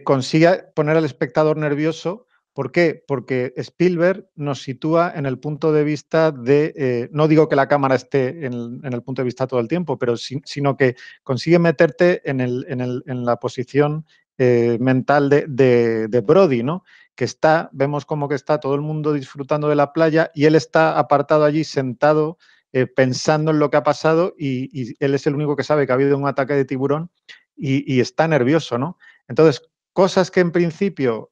consigue poner al espectador nervioso. ¿Por qué? Porque Spielberg nos sitúa en el punto de vista de, no digo que la cámara esté en el punto de vista todo el tiempo, pero sino que consigue meterte en la posición mental de Brody, ¿no? Que vemos como que está todo el mundo disfrutando de la playa y él está apartado allí, sentado, pensando en lo que ha pasado y él es el único que sabe que ha habido un ataque de tiburón y está nervioso, ¿no? Entonces, cosas que en principio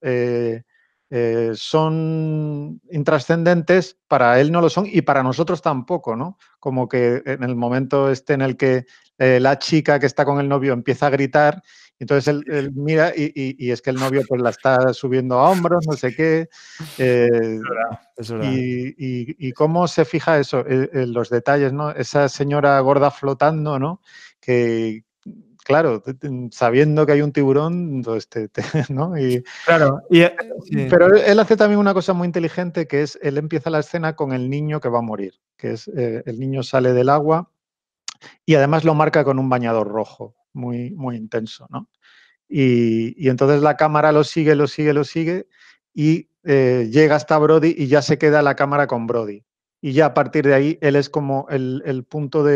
son intrascendentes, para él no lo son y para nosotros tampoco, ¿no? Como que en el momento en el que la chica que está con el novio empieza a gritar, entonces él mira y es que el novio pues la está subiendo a hombros, no sé qué. Es verdad. Y cómo se fija eso, en los detalles, ¿no? Esa señora gorda flotando, ¿no? Que, claro, sabiendo que hay un tiburón, pues ¿no? Claro. Pero él hace también una cosa muy inteligente, que es, él empieza la escena con el niño que va a morir, que es, el niño sale del agua y además lo marca con un bañador rojo, muy intenso, ¿no? Y entonces la cámara lo sigue y llega hasta Brody y ya se queda la cámara con Brody. Y ya a partir de ahí él es como el punto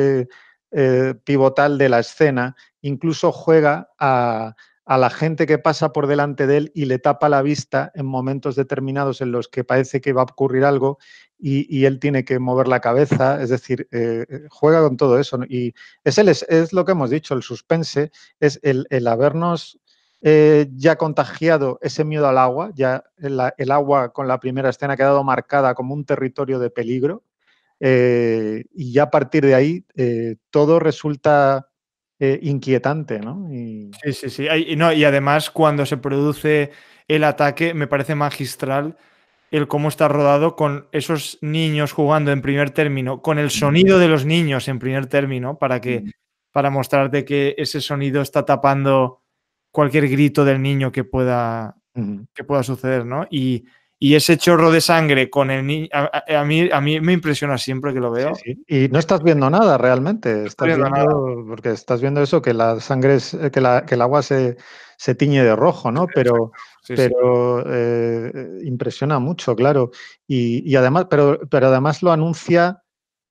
pivotal de la escena. Incluso juega a la gente que pasa por delante de él y le tapa la vista en momentos determinados en los que parece que va a ocurrir algo y él tiene que mover la cabeza. Es decir, juega con todo eso, ¿no? Y es lo que hemos dicho, el suspense es el habernos ya contagiado ese miedo al agua, ya el agua con la primera escena ha quedado marcada como un territorio de peligro y ya a partir de ahí todo resulta inquietante, ¿no? Sí. Y además cuando se produce el ataque me parece magistral el cómo está rodado con esos niños jugando en primer término, con el sonido de los niños en primer término, para mostrarte que ese sonido está tapando cualquier grito del niño que pueda suceder, ¿no? Y ese chorro de sangre con el niño, a mí me impresiona siempre que lo veo. Sí, sí. Y no estás viendo nada realmente. No estoy viendo nada. Porque estás viendo eso, que la sangre que el agua se tiñe de rojo, ¿no? Pero, Sí, pero impresiona mucho, claro. Y además, pero además lo anuncia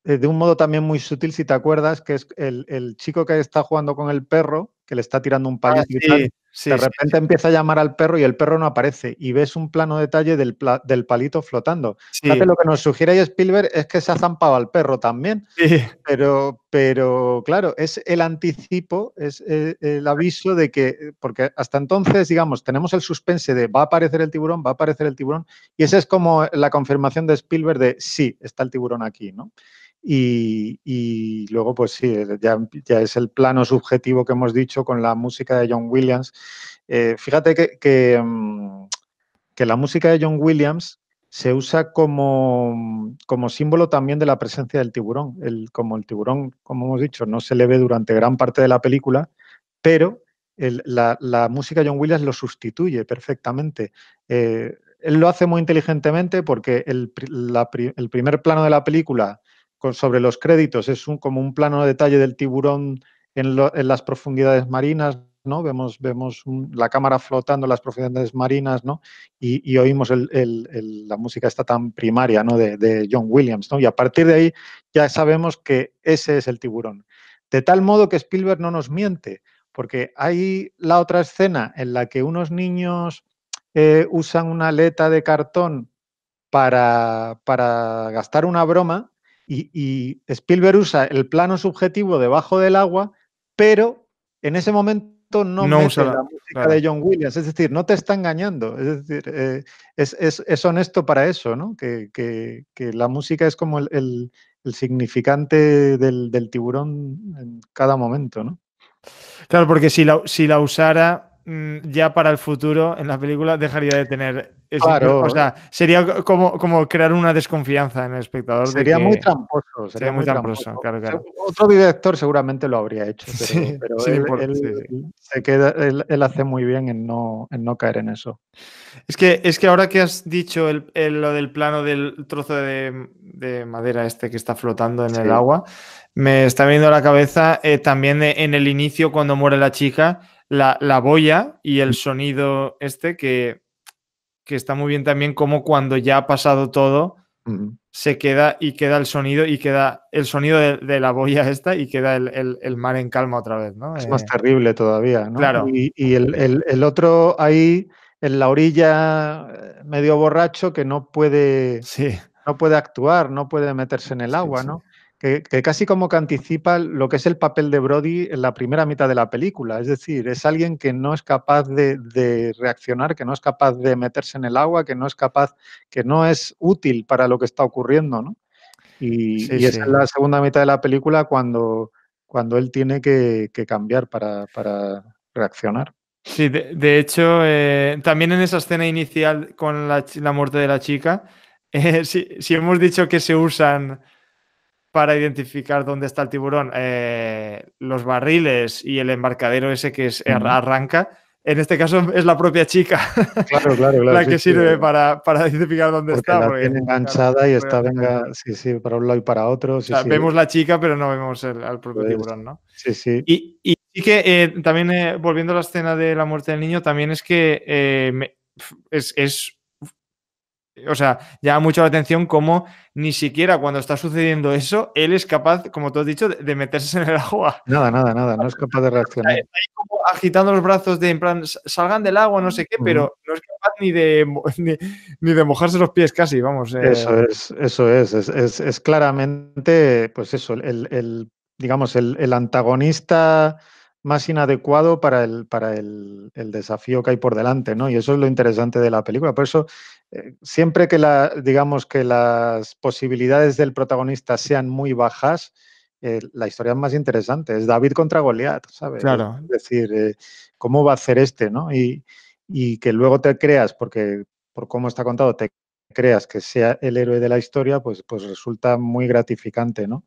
de un modo también muy sutil, si te acuerdas, que es el chico que está jugando con el perro, que le está tirando un palito y tal. De repente empieza a llamar al perro y el perro no aparece y ves un plano detalle del palito flotando. Sí. Fíjate, lo que nos sugiere ahí Spielberg es que se ha zampado al perro también. Sí. Pero claro, es el anticipo, es el aviso de que, porque hasta entonces, digamos, tenemos el suspense de va a aparecer el tiburón, y esa es como la confirmación de Spielberg de sí, está el tiburón aquí, ¿no? Y luego, pues sí, ya es el plano subjetivo que hemos dicho con la música de John Williams. Fíjate que la música de John Williams se usa como símbolo también de la presencia del tiburón. Como el tiburón, como hemos dicho, no se le ve durante gran parte de la película, pero la música de John Williams lo sustituye perfectamente. Él lo hace muy inteligentemente porque el primer plano de la película sobre los créditos es como un plano de detalle del tiburón en las profundidades marinas, ¿no? Vemos la cámara flotando en las profundidades marinas, ¿no? Y oímos la música esta tan primaria, ¿no? de John Williams, ¿no? Y a partir de ahí ya sabemos que ese es el tiburón. De tal modo que Spielberg no nos miente, porque hay la otra escena en la que unos niños usan una aleta de cartón para gastar una broma y Spielberg usa el plano subjetivo debajo del agua, pero en ese momento no mete la música de John Williams, es decir, no te está engañando, es decir, es honesto para eso, ¿no? Que la música es como el significante del tiburón en cada momento, ¿no? Claro, porque si la usara ya para el futuro en la película dejaría de tener Claro. O sea, sería como crear una desconfianza en el espectador de Sería que... muy tramposo, Sería muy tramposo, claro. Otro director seguramente lo habría hecho, pero sí, él se queda, él hace muy bien en no caer en eso. Es que ahora que has dicho lo del plano del trozo de madera este que está flotando en el agua, me está viendo a la cabeza también en el inicio, cuando muere la chica, la boya y el sonido este que está muy bien también, como cuando ya ha pasado todo, se queda el sonido de la boya esta y queda el mar en calma otra vez, ¿no? Es más terrible todavía, ¿no? Claro. Y el otro ahí en la orilla, medio borracho, que no puede actuar, no puede meterse en el agua, ¿no? Que casi como que anticipa lo que es el papel de Brody en la primera mitad de la película. Es decir, es alguien que no es capaz de reaccionar, que no es capaz de meterse en el agua, que no es útil para lo que está ocurriendo, ¿no? Y es en la segunda mitad de la película cuando él tiene que cambiar para reaccionar. Sí, de hecho, también en esa escena inicial con la muerte de la chica, si hemos dicho que se usan para identificar dónde está el tiburón los barriles y el embarcadero ese que arranca, en este caso es la propia chica Claro, la que sirve para identificar dónde está. La tiene enganchada y está, para un lado y para otro. O sea, vemos la chica, pero no vemos al propio tiburón, ¿no? Sí. Y sí que también, volviendo a la escena de la muerte del niño, también es que o sea, llama mucho la atención cómo ni siquiera cuando está sucediendo eso, él es capaz, como tú has dicho, de meterse en el agua. Nada, no es capaz de reaccionar. Está ahí como agitando los brazos en plan, salgan del agua, no sé qué, pero no es capaz ni de mojarse los pies casi, vamos. Eso es claramente, pues eso, digamos, el antagonista más inadecuado para el desafío que hay por delante, ¿no? Y eso es lo interesante de la película. Por eso, siempre que digamos que las posibilidades del protagonista sean muy bajas, la historia es más interesante. Es David contra Goliat, ¿sabes? Claro. Es decir, ¿cómo va a hacer este, no? Y que luego te creas, porque por cómo está contado, te creas que sea el héroe de la historia, pues resulta muy gratificante, ¿no?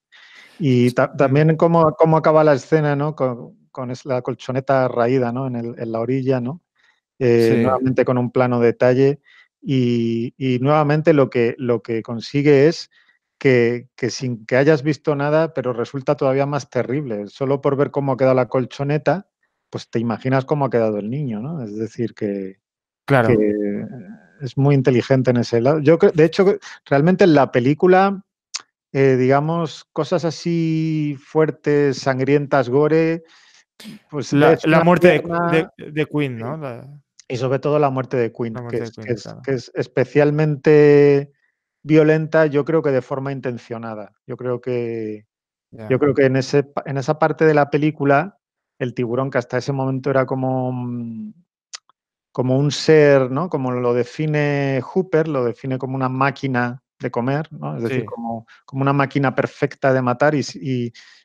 Y también cómo acaba la escena, ¿no? la colchoneta raída, ¿no? En la orilla, ¿no? Sí, Nuevamente con un plano detalle y nuevamente lo que consigue es que sin que hayas visto nada, pero resulta todavía más terrible. Solo por ver cómo ha quedado la colchoneta, pues te imaginas cómo ha quedado el niño, ¿no? Es decir, que claro. es muy inteligente en ese lado. De hecho, realmente en la película, digamos, cosas así fuertes, sangrientas, gore, pues ves La una muerte pierna de Queen, ¿no? y sobre todo la muerte de Quint, La muerte de Queen, claro. que es especialmente violenta, yo creo que de forma intencionada. Yo Ya. creo que en esa parte de la película, el tiburón, que hasta ese momento era como un ser, ¿no? Como lo define Hooper, lo define como una máquina de comer, ¿no? Es decir, Sí, como una máquina perfecta de matar y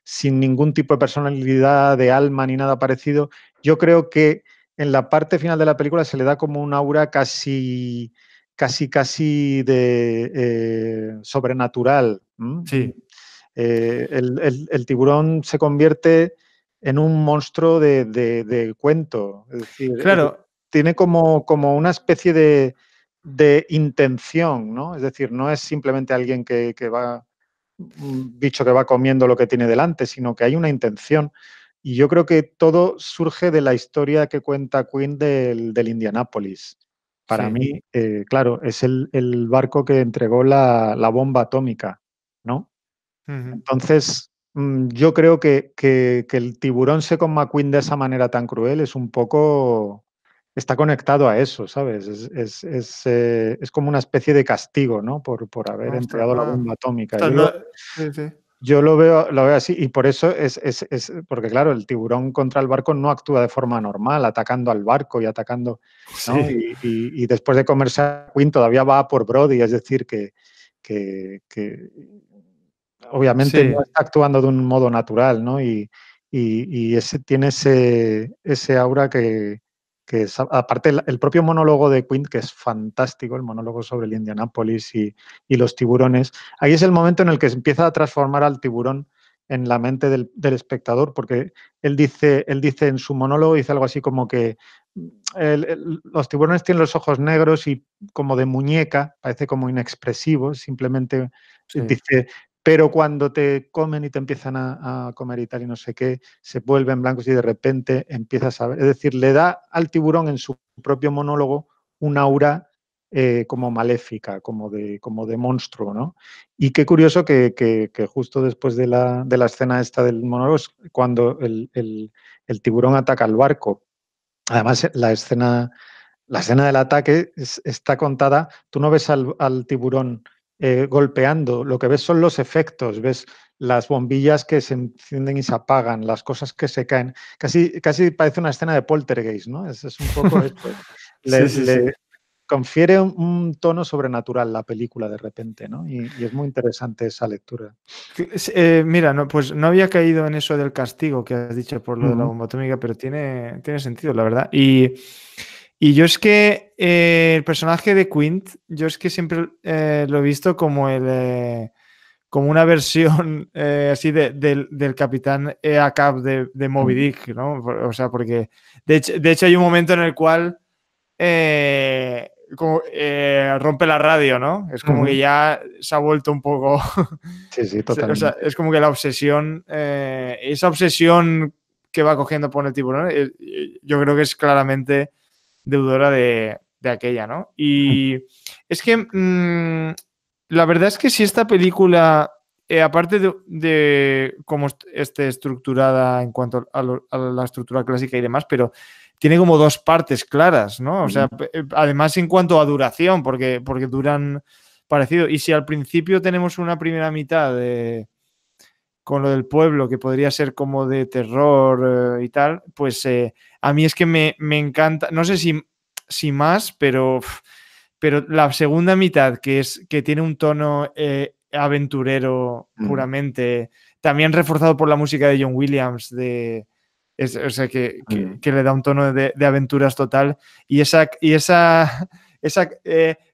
sin ningún tipo de personalidad, de alma ni nada parecido. Yo creo que en la parte final de la película se le da como un aura casi de sobrenatural. sí, El tiburón se convierte en un monstruo de cuento, es decir, claro, tiene como una especie de intención, ¿no? Es decir, no es simplemente alguien que va, un bicho que va comiendo lo que tiene delante, sino que hay una intención. Y yo creo que todo surge de la historia que cuenta Quinn del Indianápolis. Para sí. mí, claro, es el barco que entregó la bomba atómica, ¿no? Ujú. Entonces, yo creo que el tiburón se coma a Quinn de esa manera tan cruel es un poco, está conectado a eso, ¿sabes? Es como una especie de castigo, ¿no? Por haber Ostras, entregado la bomba atómica. ostras, no, sí, sí. Yo lo veo así y por eso porque claro, el tiburón contra el barco no actúa de forma normal, atacando al barco y atacando, ¿no? Sí, Y después de comerse a Quinn todavía va a por Brody, es decir, que obviamente sí, no está actuando de un modo natural, ¿no? Tiene ese aura que es, aparte el propio monólogo de Quint, que es fantástico, el monólogo sobre el Indianápolis y los tiburones, ahí es el momento en el que se empieza a transformar al tiburón en la mente del espectador, porque él dice en su monólogo, dice algo así como que los tiburones tienen los ojos negros y como de muñeca, parece como inexpresivos, simplemente sí, dice, pero cuando te comen y te empiezan a comer y tal y no sé qué, se vuelven blancos y de repente empiezas a ver. Es decir, le da al tiburón en su propio monólogo un aura como maléfica, como de monstruo, ¿no? Y qué curioso que justo después de la escena esta del monólogo es cuando el tiburón ataca al barco. Además, la escena del ataque está contada, tú no ves al tiburón golpeando, lo que ves son los efectos, ves las bombillas que se encienden y se apagan, las cosas que se caen. Casi parece una escena de Poltergeist, ¿no? Es un poco esto. sí, sí, sí. Le confiere un tono sobrenatural la película de repente, ¿no? Y es muy interesante esa lectura. Mira, no, pues no había caído en eso del castigo que has dicho por lo de la Ujú, bomba atómica, pero tiene sentido, la verdad. Y yo es que el personaje de Quint, yo es que siempre lo he visto como como una versión así del capitán Ahab de Moby ujú, Dick, ¿no? O sea, porque de hecho hay un momento en el cual rompe la radio, ¿no? Es como que ujú. ya se ha vuelto un poco. Sí, sí, O sea, totalmente. es como que la obsesión, esa obsesión que va cogiendo por el tiburón, yo creo que es claramente deudora de aquella, ¿no? Y es que la verdad es que si esta película, aparte de cómo esté estructurada en cuanto a la estructura clásica y demás, pero tiene como dos partes claras, ¿no? O Ujú, sea, además en cuanto a duración, porque duran parecido. Y si al principio tenemos una primera mitad con lo del pueblo, que podría ser como de terror y tal, pues a mí es que me encanta, no sé si más, pero la segunda mitad, que tiene un tono aventurero ujú, puramente, también reforzado por la música de John Williams, o sea, ujú. que le da un tono de aventuras total, y esa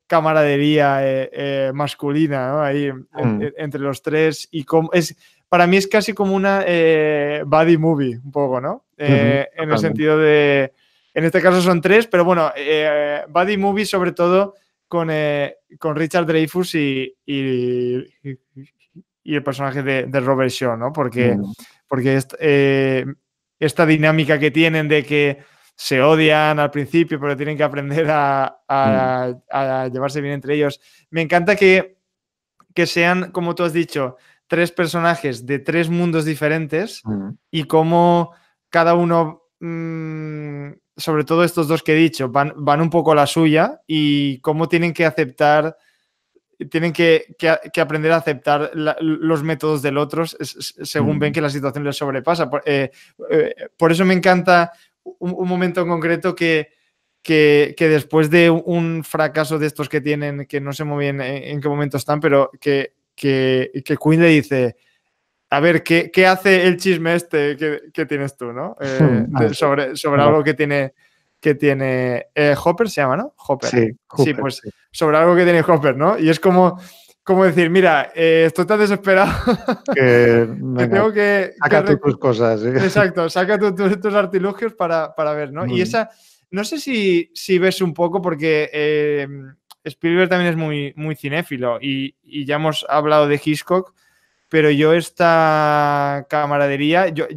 camaradería masculina, ¿no? Ahí entre los tres y para mí es casi como una buddy movie, un poco, ¿no? En el sentido de, en este caso son tres, pero bueno, buddy movie sobre todo con Richard Dreyfuss y el personaje de Robert Shaw, ¿no? Porque esta dinámica que tienen de que se odian al principio, pero tienen que aprender a llevarse bien entre ellos. Me encanta que sean, como tú has dicho, tres personajes de tres mundos diferentes y cómo cada uno, sobre todo estos dos que he dicho, van un poco a la suya y cómo tienen que aceptar, tienen que aprender a aceptar los métodos del otro según ven que la situación les sobrepasa. Por eso me encanta un momento en concreto que después de un fracaso de estos que tienen, que no sé muy bien en qué momento están, pero que Quinn le dice, a ver, ¿qué hace el chisme este que tienes tú, ¿no? Sobre algo que tiene Hopper, se llama, ¿no? Hopper. Sí, Hopper, sí, pues sí. Sobre algo que tiene Hopper, ¿no? Y es como decir, mira, estoy tan desesperado que tengo que... Saca tus cosas. ¿Sí? Exacto, saca tus artilugios para ver, ¿no? Y esa... No sé si ves un poco, porque Spielberg también es muy, muy cinéfilo y ya hemos hablado de Hitchcock, pero yo esta camaradería, yo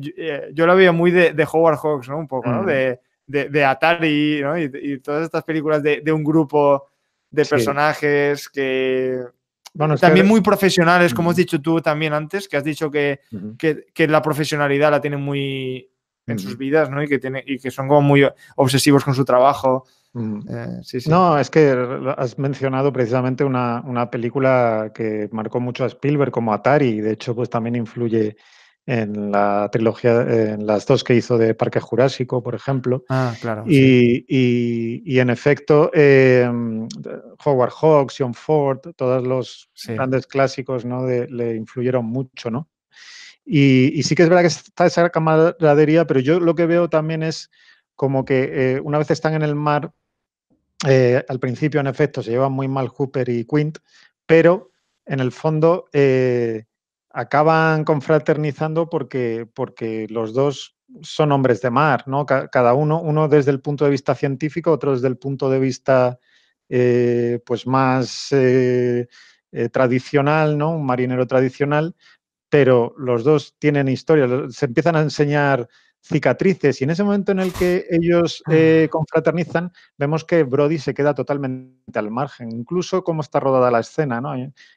la veo muy de Howard Hawks, ¿no? Un poco, ¿no? De Atari, ¿no? Y todas estas películas de un grupo de personajes que... Bueno, también muy profesionales, como has dicho tú también antes, que has dicho que la profesionalidad la tienen muy en sus vidas, ¿no? Y que son como muy obsesivos con su trabajo. Sí. No, es que has mencionado precisamente una película que marcó mucho a Spielberg como Atari, y de hecho pues también influye en la trilogía, en las dos que hizo de Parque Jurásico, por ejemplo. Claro. Y en efecto, Howard Hawks, John Ford, todos los grandes clásicos, ¿no? le influyeron mucho, ¿no? Y sí que es verdad que está esa camaradería, pero yo lo que veo también es como que una vez están en el mar, al principio, en efecto, se llevan muy mal Hooper y Quint, pero en el fondo acaban confraternizando porque los dos son hombres de mar, ¿no? Cada uno desde el punto de vista científico, otro desde el punto de vista pues más tradicional, ¿no? Un marinero tradicional, pero los dos tienen historia, se empiezan a enseñar cicatrices y en ese momento en el que ellos confraternizan, vemos que Brody se queda totalmente al margen, incluso cómo está rodada la escena, ¿no?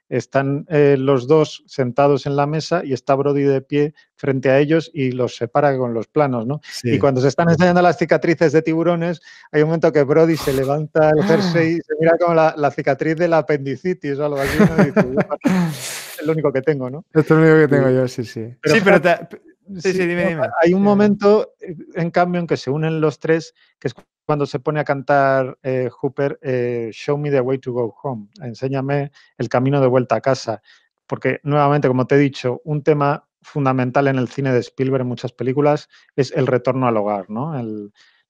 Están los dos sentados en la mesa y está Brody de pie frente a ellos y los separa con los planos, ¿no? Sí. Y cuando se están enseñando las cicatrices de tiburones, hay un momento que Brody se levanta el jersey y se mira como la cicatriz de la apendicitis o algo así, ¿no? Y dice, es lo único que tengo, ¿no? Es lo único que tengo yo, sí. Sí, dime. Hay un momento, en cambio, en que se unen los tres, que es cuando se pone a cantar Hooper, Show me the way to go home, enséñame el camino de vuelta a casa. Porque, nuevamente, como te he dicho, un tema fundamental en el cine de Spielberg, en muchas películas, es el retorno al hogar, ¿no?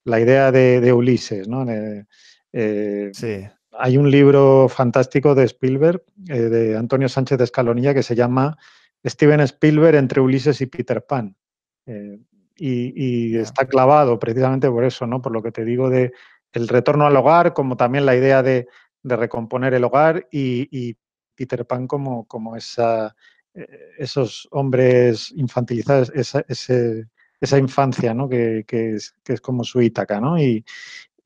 La idea de Ulises, ¿no? Sí. Hay un libro fantástico de Spielberg, de Antonio Sánchez de Escalonilla, que se llama Steven Spielberg entre Ulises y Peter Pan. Está clavado precisamente por eso, ¿no? Por lo que te digo de el retorno al hogar, como también la idea de recomponer el hogar y Peter Pan como esos hombres infantilizados, esa infancia, ¿no? Que es como su Ítaca, ¿no? Y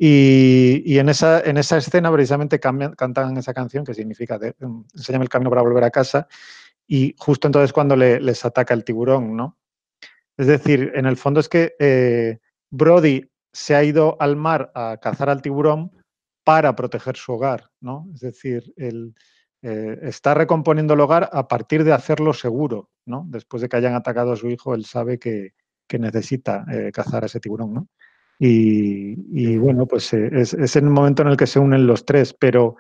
en esa escena precisamente cantan esa canción que significa enséñame el camino para volver a casa, y justo entonces cuando les ataca el tiburón, ¿no? Es decir, en el fondo es que Brody se ha ido al mar a cazar al tiburón para proteger su hogar, ¿no? Es decir, él está recomponiendo el hogar a partir de hacerlo seguro, ¿no? Después de que hayan atacado a su hijo, él sabe que necesita cazar a ese tiburón, ¿no? Y bueno, pues es el momento en el que se unen los tres, pero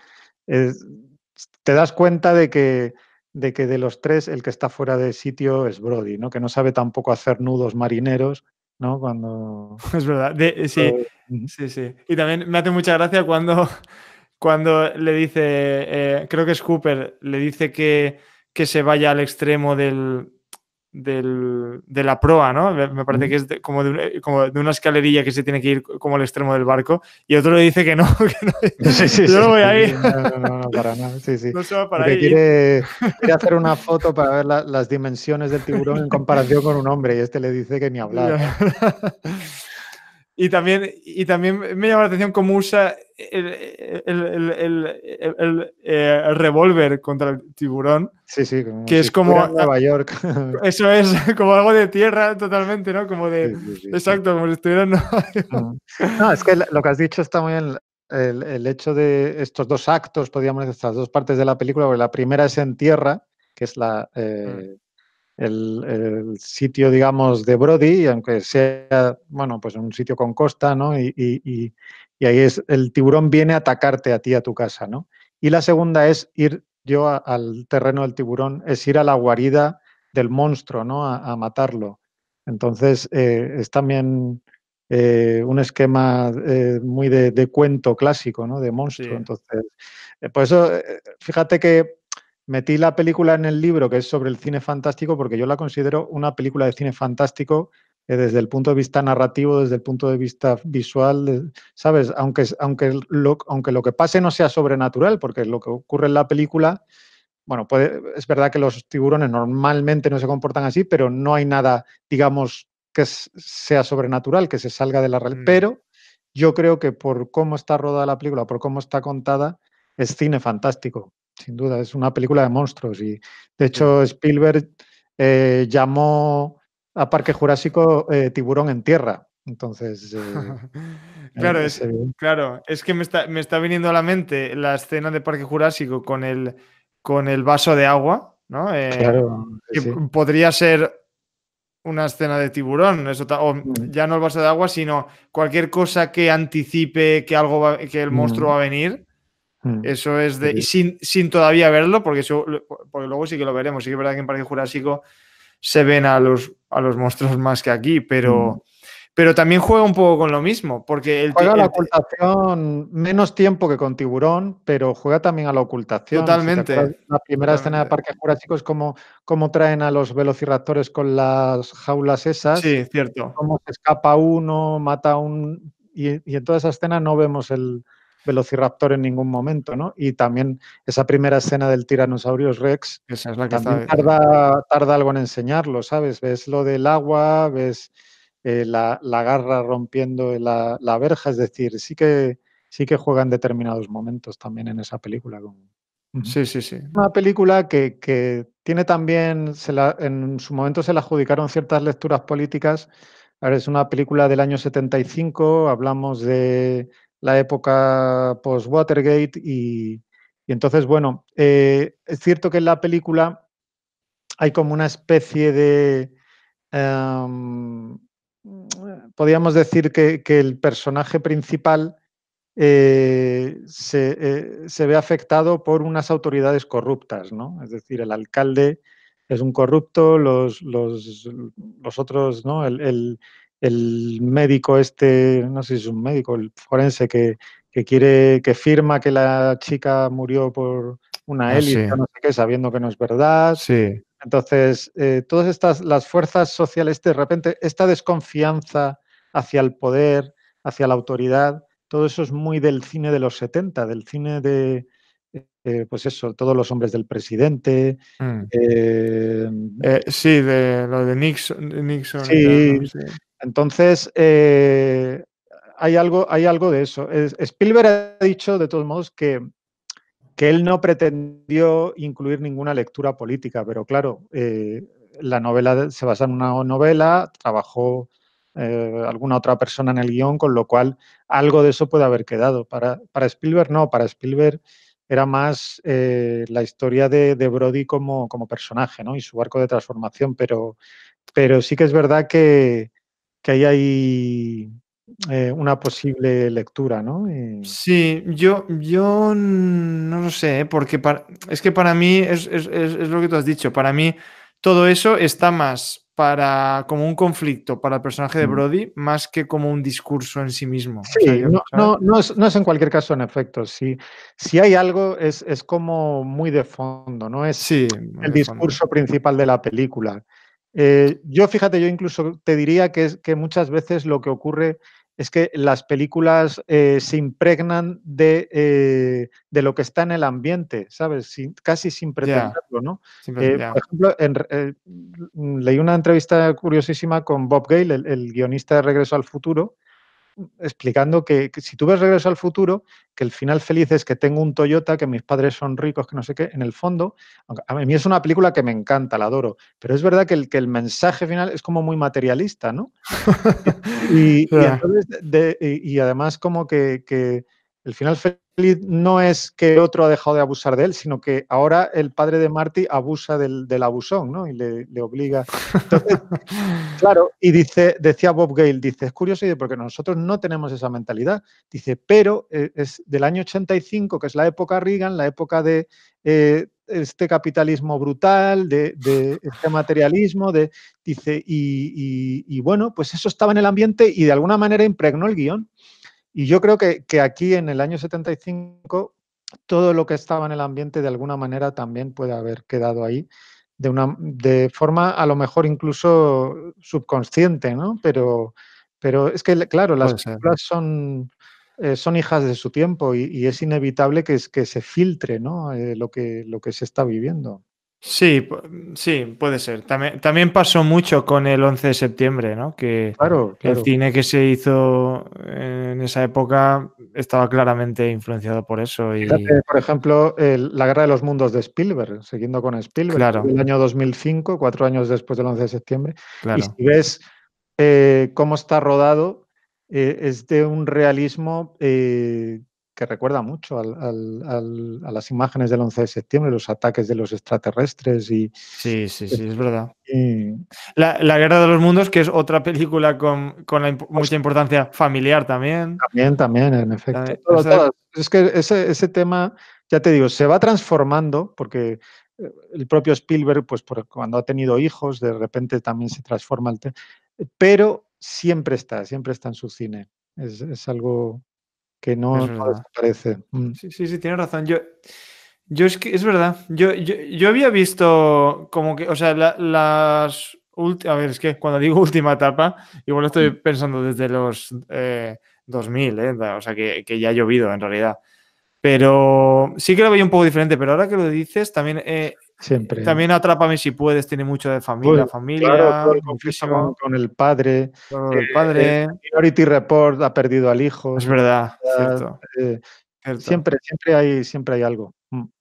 te das cuenta de que de los tres el que está fuera de sitio es Brody, ¿no? Que no sabe tampoco hacer nudos marineros, ¿no? Cuando... Es verdad, sí. Y también me hace mucha gracia cuando cuando le dice, creo que es Cooper, le dice que se vaya al extremo de la proa, ¿no? Me parece que es como de una escalerilla que se tiene que ir como al extremo del barco, y otro le dice que no, que no. Sí, sí, Yo sí, no voy ahí. sí. No, para nada. Sí, sí. No se va para Porque ahí. quiere hacer una foto para ver las dimensiones del tiburón en comparación con un hombre, y este le dice que ni hablar, ¿no? Y también me llama la atención cómo usa el revólver contra el tiburón, Sí, sí, como que si es estuviera como, en Nueva York. eso es como algo de tierra totalmente, ¿no? Como de, Sí, sí, sí, sí. exacto, como si estuviera en Nueva York. Mm. No, es que lo que has dicho está muy bien. El hecho de estos dos actos, podríamos decir, estas dos partes de la película, porque la primera es en tierra, que es el sitio, digamos, de Brody, aunque sea, bueno, pues un sitio con costa, ¿no? Y ahí es, el tiburón viene a atacarte a ti, a tu casa, ¿no? Y la segunda es ir yo al terreno del tiburón, es ir a la guarida del monstruo, ¿no? A matarlo. Entonces, es también un esquema muy de cuento clásico, ¿no? De monstruo. Sí. Entonces, por eso, fíjate que metí la película en el libro, que es sobre el cine fantástico, porque yo la considero una película de cine fantástico desde el punto de vista narrativo, desde el punto de vista visual, ¿sabes? Aunque lo que pase no sea sobrenatural, porque lo que ocurre en la película, bueno, es verdad que los tiburones normalmente no se comportan así, pero no hay nada, digamos, que sea sobrenatural, que se salga de la realidad. Mm. Pero yo creo que por cómo está rodada la película, por cómo está contada, es cine fantástico, sin duda. Es una película de monstruos. Y de Sí. hecho, Spielberg llamó a Parque Jurásico Tiburón en Tierra. Entonces, Claro, es evidente. claro, es que me está viniendo a la mente la escena de Parque Jurásico con el vaso de agua, ¿no? Claro, Que sí, sí. podría ser una escena de tiburón, o Mm, ya no el vaso de agua, sino cualquier cosa que anticipe que que el monstruo mm, va a venir. mm. Eso es Sí, y sin todavía verlo, porque luego sí que lo veremos. Sí que es verdad que en Parque Jurásico se ven a los monstruos más que aquí, mm. pero también juega un poco con lo mismo, porque Juega a la ocultación menos tiempo que con Tiburón, pero juega también a la ocultación. Si te acuerdas, totalmente, la primera escena de totalmente. Parque Jurásico es como traen a los velociraptores con las jaulas esas, Sí, cierto. cómo se escapa uno, mata a un... Y en toda esa escena no vemos el velociraptor en ningún momento, ¿no? Y también esa primera escena del Tyrannosaurus Rex Esa es la que también estaba diciendo. tarda algo en enseñarlo, ¿sabes? Ves lo del agua, ves la garra rompiendo la verja, es decir, sí que juega en determinados momentos también en esa película. Ujú. Sí, sí, sí. Una película que tiene también, en su momento se le adjudicaron ciertas lecturas políticas. Ahora es una película del año 75, hablamos de la época post-Watergate y entonces, bueno, es cierto que en la película hay como una especie de Em, podríamos decir que el personaje principal se ve afectado por unas autoridades corruptas, ¿no? Es decir, el alcalde es un corrupto, los otros, ¿no? El médico este, no sé si es un médico, el forense que firma que la chica murió por una Ah, hélice sí, o no sé qué, sabiendo que no es verdad. sí. Entonces, todas las fuerzas sociales, de repente, esta desconfianza hacia el poder, hacia la autoridad, todo eso es muy del cine de los 70, del cine de, pues eso, todos los hombres del presidente. Mm. eh, Sí, de lo de Nixon y tal, sí, ¿no? Sí. entonces hay algo de eso. Spielberg ha dicho, de todos modos, que él no pretendió incluir ninguna lectura política, pero claro, la novela se basa en una novela, trabajó alguna otra persona en el guión, con lo cual algo de eso puede haber quedado. Para Spielberg no, para Spielberg era más la historia de Brody como personaje, ¿no? Y su arco de transformación, pero sí que es verdad que ahí hay una posible lectura, ¿no? Sí, yo no lo sé, porque es que para mí es lo que tú has dicho. Para mí todo eso está más como un conflicto para el personaje de Mm. Brody, más que como un discurso en sí mismo. O sea, Sí, ¿sabes? no es en cualquier caso en efecto. Si hay algo, es como muy de fondo, no es Sí, muy el de fondo. discurso principal de la película. Fíjate, yo incluso te diría que muchas veces lo que ocurre es que las películas se impregnan de lo que está en el ambiente, ¿sabes? Casi sin Ya, pretenderlo, ¿no? siempre, Por ya. ejemplo, leí una entrevista curiosísima con Bob Gale, el guionista de Regreso al Futuro, explicando que si tú ves Regreso al Futuro, que el final feliz es que tengo un Toyota, que mis padres son ricos, que no sé qué, en el fondo, a mí es una película que me encanta, la adoro, pero es verdad que el mensaje final es como muy materialista, ¿no? Y Ya. entonces, y además como que el final feliz no es que otro ha dejado de abusar de él, sino que ahora el padre de Marty abusa del abusón, ¿no? Y le obliga. Entonces, claro, y decía Bob Gale, dice, es curioso porque nosotros no tenemos esa mentalidad. Dice, pero es del año 85, que es la época Reagan, la época de este capitalismo brutal, de este materialismo, dice, y bueno, pues eso estaba en el ambiente y de alguna manera impregnó el guión. Y yo creo que aquí en el año 75 todo lo que estaba en el ambiente de alguna manera también puede haber quedado ahí de forma a lo mejor incluso subconsciente, ¿no? Pero es que, claro, las Puede ser. películas son hijas de su tiempo y es inevitable que se filtre, ¿no? Lo que se está viviendo. Sí, sí, puede ser. También pasó mucho con el 11 de septiembre, ¿no? Que Claro, el claro. cine que se hizo en esa época estaba claramente influenciado por eso y Fíjate, por ejemplo, La guerra de los mundos de Spielberg, siguiendo con Spielberg, que es claro, del año 2005, 4 años después del 11 de septiembre, y claro. si ves cómo está rodado, es de un realismo que recuerda mucho a las imágenes del 11 de septiembre, los ataques de los extraterrestres Sí, sí, sí, es verdad. y La Guerra de los Mundos, que es otra película con pues mucha importancia familiar también. también, en efecto. Esa- Todas. Es que ese tema, ya te digo, se va transformando porque el propio Spielberg, pues cuando ha tenido hijos, de repente también se transforma el tema, pero siempre está en su cine. Es algo que es no verdad. desaparece. Sí, sí, sí, tienes razón. Yo es que es verdad. Yo había visto como que, o sea, a ver, es que cuando digo última etapa, igual estoy pensando desde los 2000, o sea, que ya ha llovido en realidad. Pero sí que lo veía un poco diferente, pero ahora que lo dices, Siempre. también Atrápame si puedes, tiene mucho de Pues, la claro, familia, todo el conflicto con muchísimo. con el padre, Todo el padre, Minority Report ha perdido al hijo, es su verdad, identidad, cierto, cierto. siempre hay algo.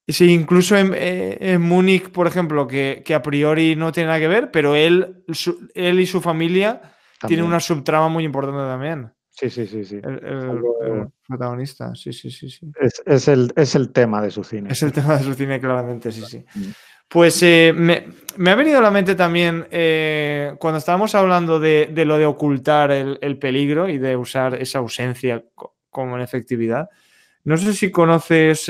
Y sí, incluso en Múnich, por ejemplo, que a priori no tiene nada que ver, pero él y su familia tienen También. una subtrama muy importante también. Sí, sí, sí, sí. Es El algo protagonista, sí, sí, sí, sí. es el tema de su cine, Es el tema de su cine, claramente, sí, sí. mm, Pues me ha venido a la mente también, cuando estábamos hablando de lo de ocultar el peligro y de usar esa ausencia como en efectividad. No sé si conoces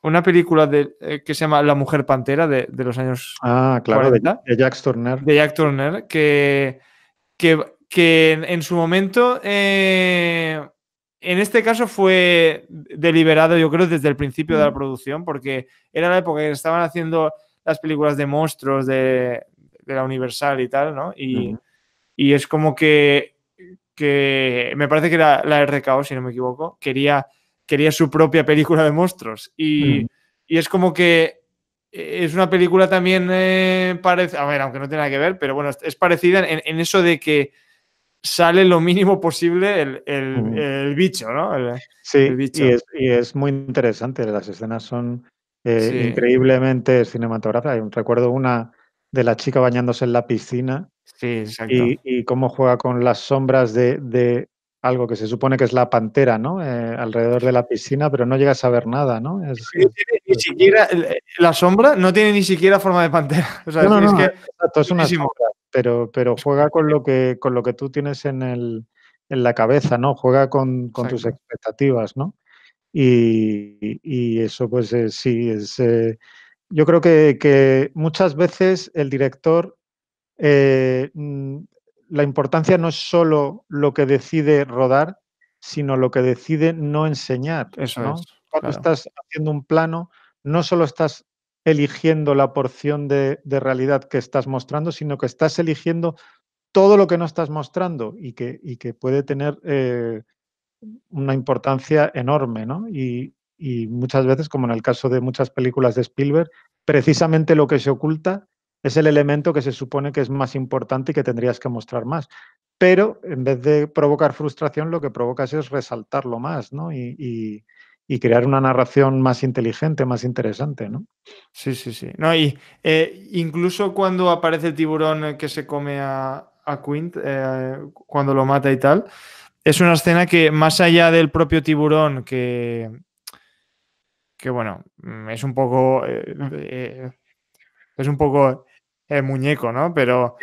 una película que se llama La Mujer Pantera de los años claro, de 40 de Jacques Tourneur. de Jack Turner, que en su momento, en este caso fue deliberado, yo creo, desde el principio de la Mm, producción, porque era la época que estaban haciendo las películas de monstruos de la Universal y tal, ¿no? ujú, Y es como que me parece que era la RKO, si no me equivoco, quería su propia película de monstruos. ujú, Y es como que es una película también parece, a ver, aunque no tiene nada que ver, pero bueno, es parecida en eso de que sale lo mínimo posible ujú. el bicho, ¿no? El Sí, y bicho. es muy interesante. Las escenas son Sí, increíblemente cinematográficas. Recuerdo una de la chica bañándose en la piscina sí, exacto. y cómo juega con las sombras de algo que se supone que es la pantera, ¿no? Alrededor de la piscina, pero no llegas a ver nada, ¿no? No tiene ni siquiera la sombra no tiene ni siquiera forma de pantera. O sea, No, no, es no, que exacto, es una buenísimo. sombra, pero juega con lo que tú tienes en la cabeza, ¿no? Juega con tus Exacto. expectativas, ¿no? Y eso, pues, sí, yo creo que muchas veces el director la importancia no es solo lo que decide rodar, sino lo que decide no enseñar, Eso es, ¿no? Cuando claro. estás haciendo un plano, no solo estás eligiendo la porción de realidad que estás mostrando, sino que estás eligiendo todo lo que no estás mostrando y que puede tener una importancia enorme, ¿no? Y muchas veces, como en el caso de muchas películas de Spielberg, precisamente lo que se oculta es el elemento que se supone que es más importante y que tendrías que mostrar más. Pero en vez de provocar frustración, lo que provocas es resaltarlo más, ¿no? Y crear una narración más inteligente, más interesante, ¿no? Sí, sí, sí. No, y incluso cuando aparece el tiburón que se come a Quint, cuando lo mata y tal, es una escena que más allá del propio tiburón, que bueno, es un poco es un poco muñeco, ¿no? Mm. Pero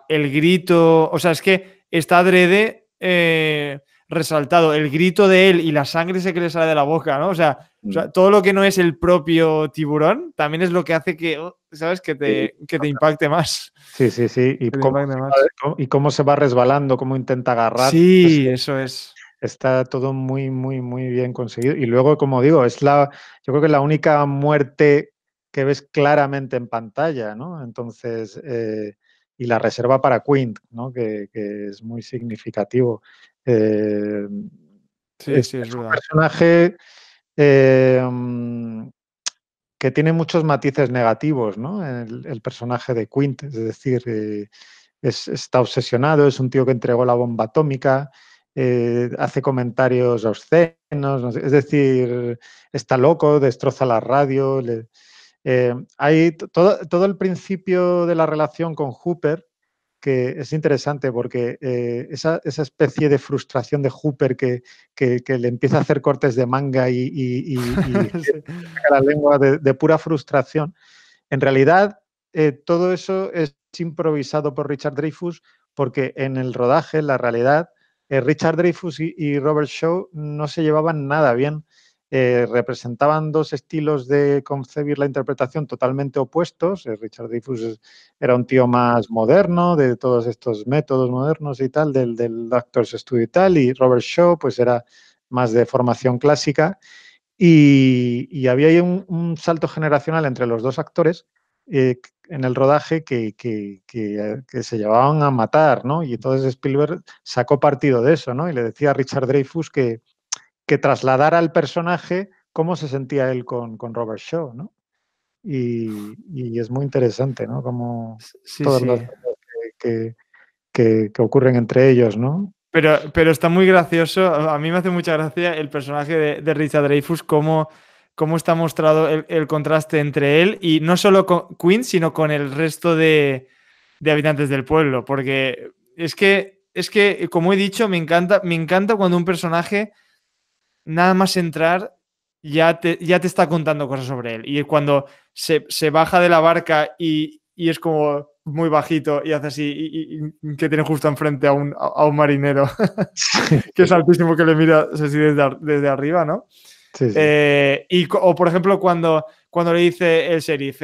el grito, o sea, es que está adrede resaltado el grito de él y la sangre ese que le sale de la boca, ¿no? O sea, todo lo que no es el propio tiburón también es lo que hace que, ¿sabes? Sí, Que te impacte más. sí, sí, sí. Que te impacte más. Y cómo se va resbalando, cómo intenta agarrar. Sí, eso es. Está todo muy, muy, muy bien conseguido. Y luego, como digo, yo creo que es la única muerte que ves claramente en pantalla, ¿no? Entonces, y la reserva para Quint, ¿no? Que es muy significativo. Eh, Sí, sí, es es un verdad. personaje eh, que tiene muchos matices negativos, ¿no? El personaje de Quint, es decir, está obsesionado, es un tío que entregó la bomba atómica, hace comentarios obscenos, no sé, es decir, está loco, destroza la radio. Hay todo el principio de la relación con Hooper, que es interesante porque esa especie de frustración de Hooper que le empieza a hacer cortes de manga y Sí. saca la lengua de pura frustración, en realidad, todo eso es improvisado por Richard Dreyfuss porque en el rodaje, en la realidad, Richard Dreyfuss y Robert Shaw no se llevaban nada bien. Representaban dos estilos de concebir la interpretación totalmente opuestos. Richard Dreyfuss era un tío más moderno, de todos estos métodos modernos y tal, del Actors Studio y tal, y Robert Shaw pues era más de formación clásica. Y había ahí un salto generacional entre los dos actores en el rodaje que se llevaban a matar, ¿no? Y entonces Spielberg sacó partido de eso, ¿no? Y le decía a Richard Dreyfuss que trasladara al personaje cómo se sentía él con Robert Shaw, ¿no? Y es muy interesante, ¿no? Como Sí, todas las sí. cosas que ocurren entre ellos, ¿no? Pero está muy gracioso. A mí me hace mucha gracia el personaje de Richard Dreyfuss, cómo está mostrado el contraste entre él y no solo con Queen, sino con el resto de habitantes del pueblo. Porque es que, como he dicho, me encanta cuando un personaje, nada más entrar, ya te está contando cosas sobre él. Y cuando se baja de la barca y es como muy bajito y hace así, y que tiene justo enfrente a un marinero que es altísimo, que le mira así desde arriba, ¿no? Sí, sí. O por ejemplo, cuando le dice el sheriff,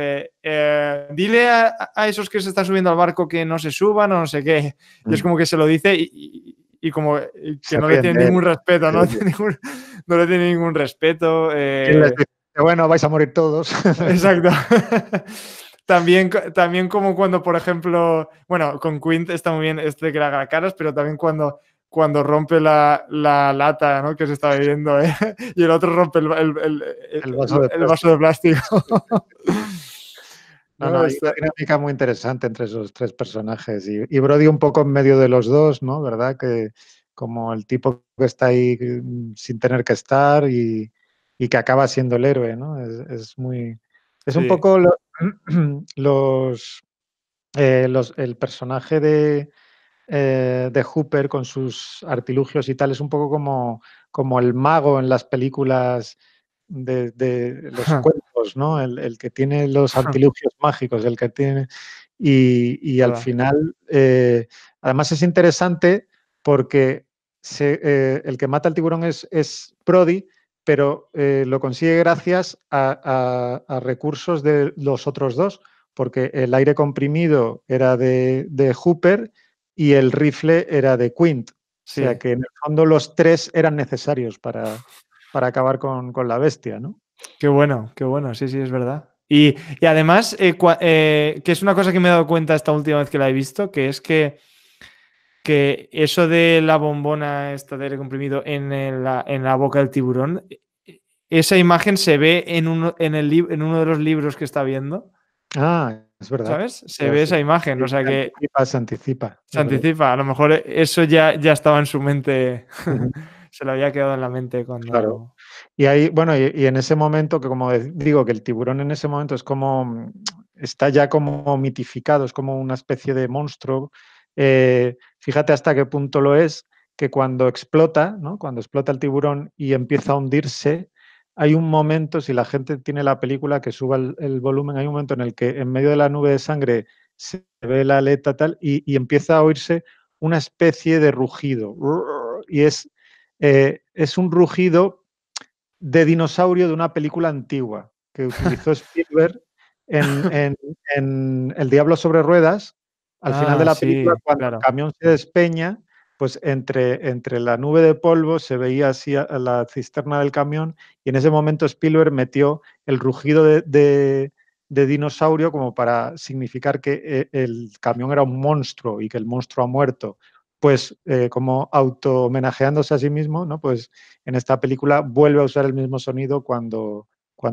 dile a esos que se están subiendo al barco que no se suban o no sé qué. Y es Mm. como que se lo dice y como que Se no le ríen tiene de él. ningún respeto, Sí, no le sí. tiene no le tiene ningún respeto. Y él les dice, bueno, vais a morir todos. Exacto. También como cuando, por ejemplo, bueno, con Quint está muy bien esto de que le haga caras, pero también cuando rompe la lata, ¿no? Que se está bebiendo, ¿eh? Y el otro rompe El vaso de el vaso plástico. de plástico. No, ¿No? no, hay una dinámica muy interesante entre esos tres personajes. Y Brody un poco en medio de los dos, ¿no? ¿Verdad? Que como el tipo que está ahí sin tener que estar y que acaba siendo el héroe, ¿no? Es muy. Es un Sí. poco los, el personaje de Hooper con sus artilugios y tal, es un poco como el mago en las películas de los cuentos, ¿no? El que tiene los artilugios mágicos, el que tiene. Y al ¿Verdad? final, además es interesante porque el que mata al tiburón es Brody, pero lo consigue gracias a recursos de los otros dos, porque el aire comprimido era de Hooper y el rifle era de Quint. O sea Sí. que en el fondo los tres eran necesarios para acabar con la bestia, ¿no? Qué bueno, sí, es verdad. Y además, que es una cosa que me he dado cuenta esta última vez que la he visto, que es que eso de la bombona esta de aire comprimido en la boca del tiburón, esa imagen se ve en uno de los libros que está viendo, Ah, es verdad. ¿sabes? Se ve Sí, esa imagen, sí, o sea que se anticipa, se es verdad. anticipa. A lo mejor eso ya estaba en su mente, Ujú, se lo había quedado en la mente claro. cuando... Y ahí, bueno, y en ese momento, que como digo, que el tiburón en ese momento es como, está ya como mitificado, es como una especie de monstruo. Fíjate hasta qué punto lo es, que cuando explota, ¿no? Cuando explota el tiburón y empieza a hundirse, hay un momento, si la gente tiene la película, que suba el volumen, hay un momento en el que en medio de la nube de sangre se ve la aleta tal y empieza a oírse una especie de rugido. Y es un rugido de dinosaurio de una película antigua que utilizó Spielberg en El Diablo sobre Ruedas. Al final de Ah, la película, sí, cuando el claro. camión se despeña, pues entre la nube de polvo se veía así a la cisterna del camión y en ese momento Spielberg metió el rugido de dinosaurio como para significar que el camión era un monstruo y que el monstruo ha muerto. Pues como auto homenajeándose a sí mismo, ¿no? Pues en esta película vuelve a usar el mismo sonido cuando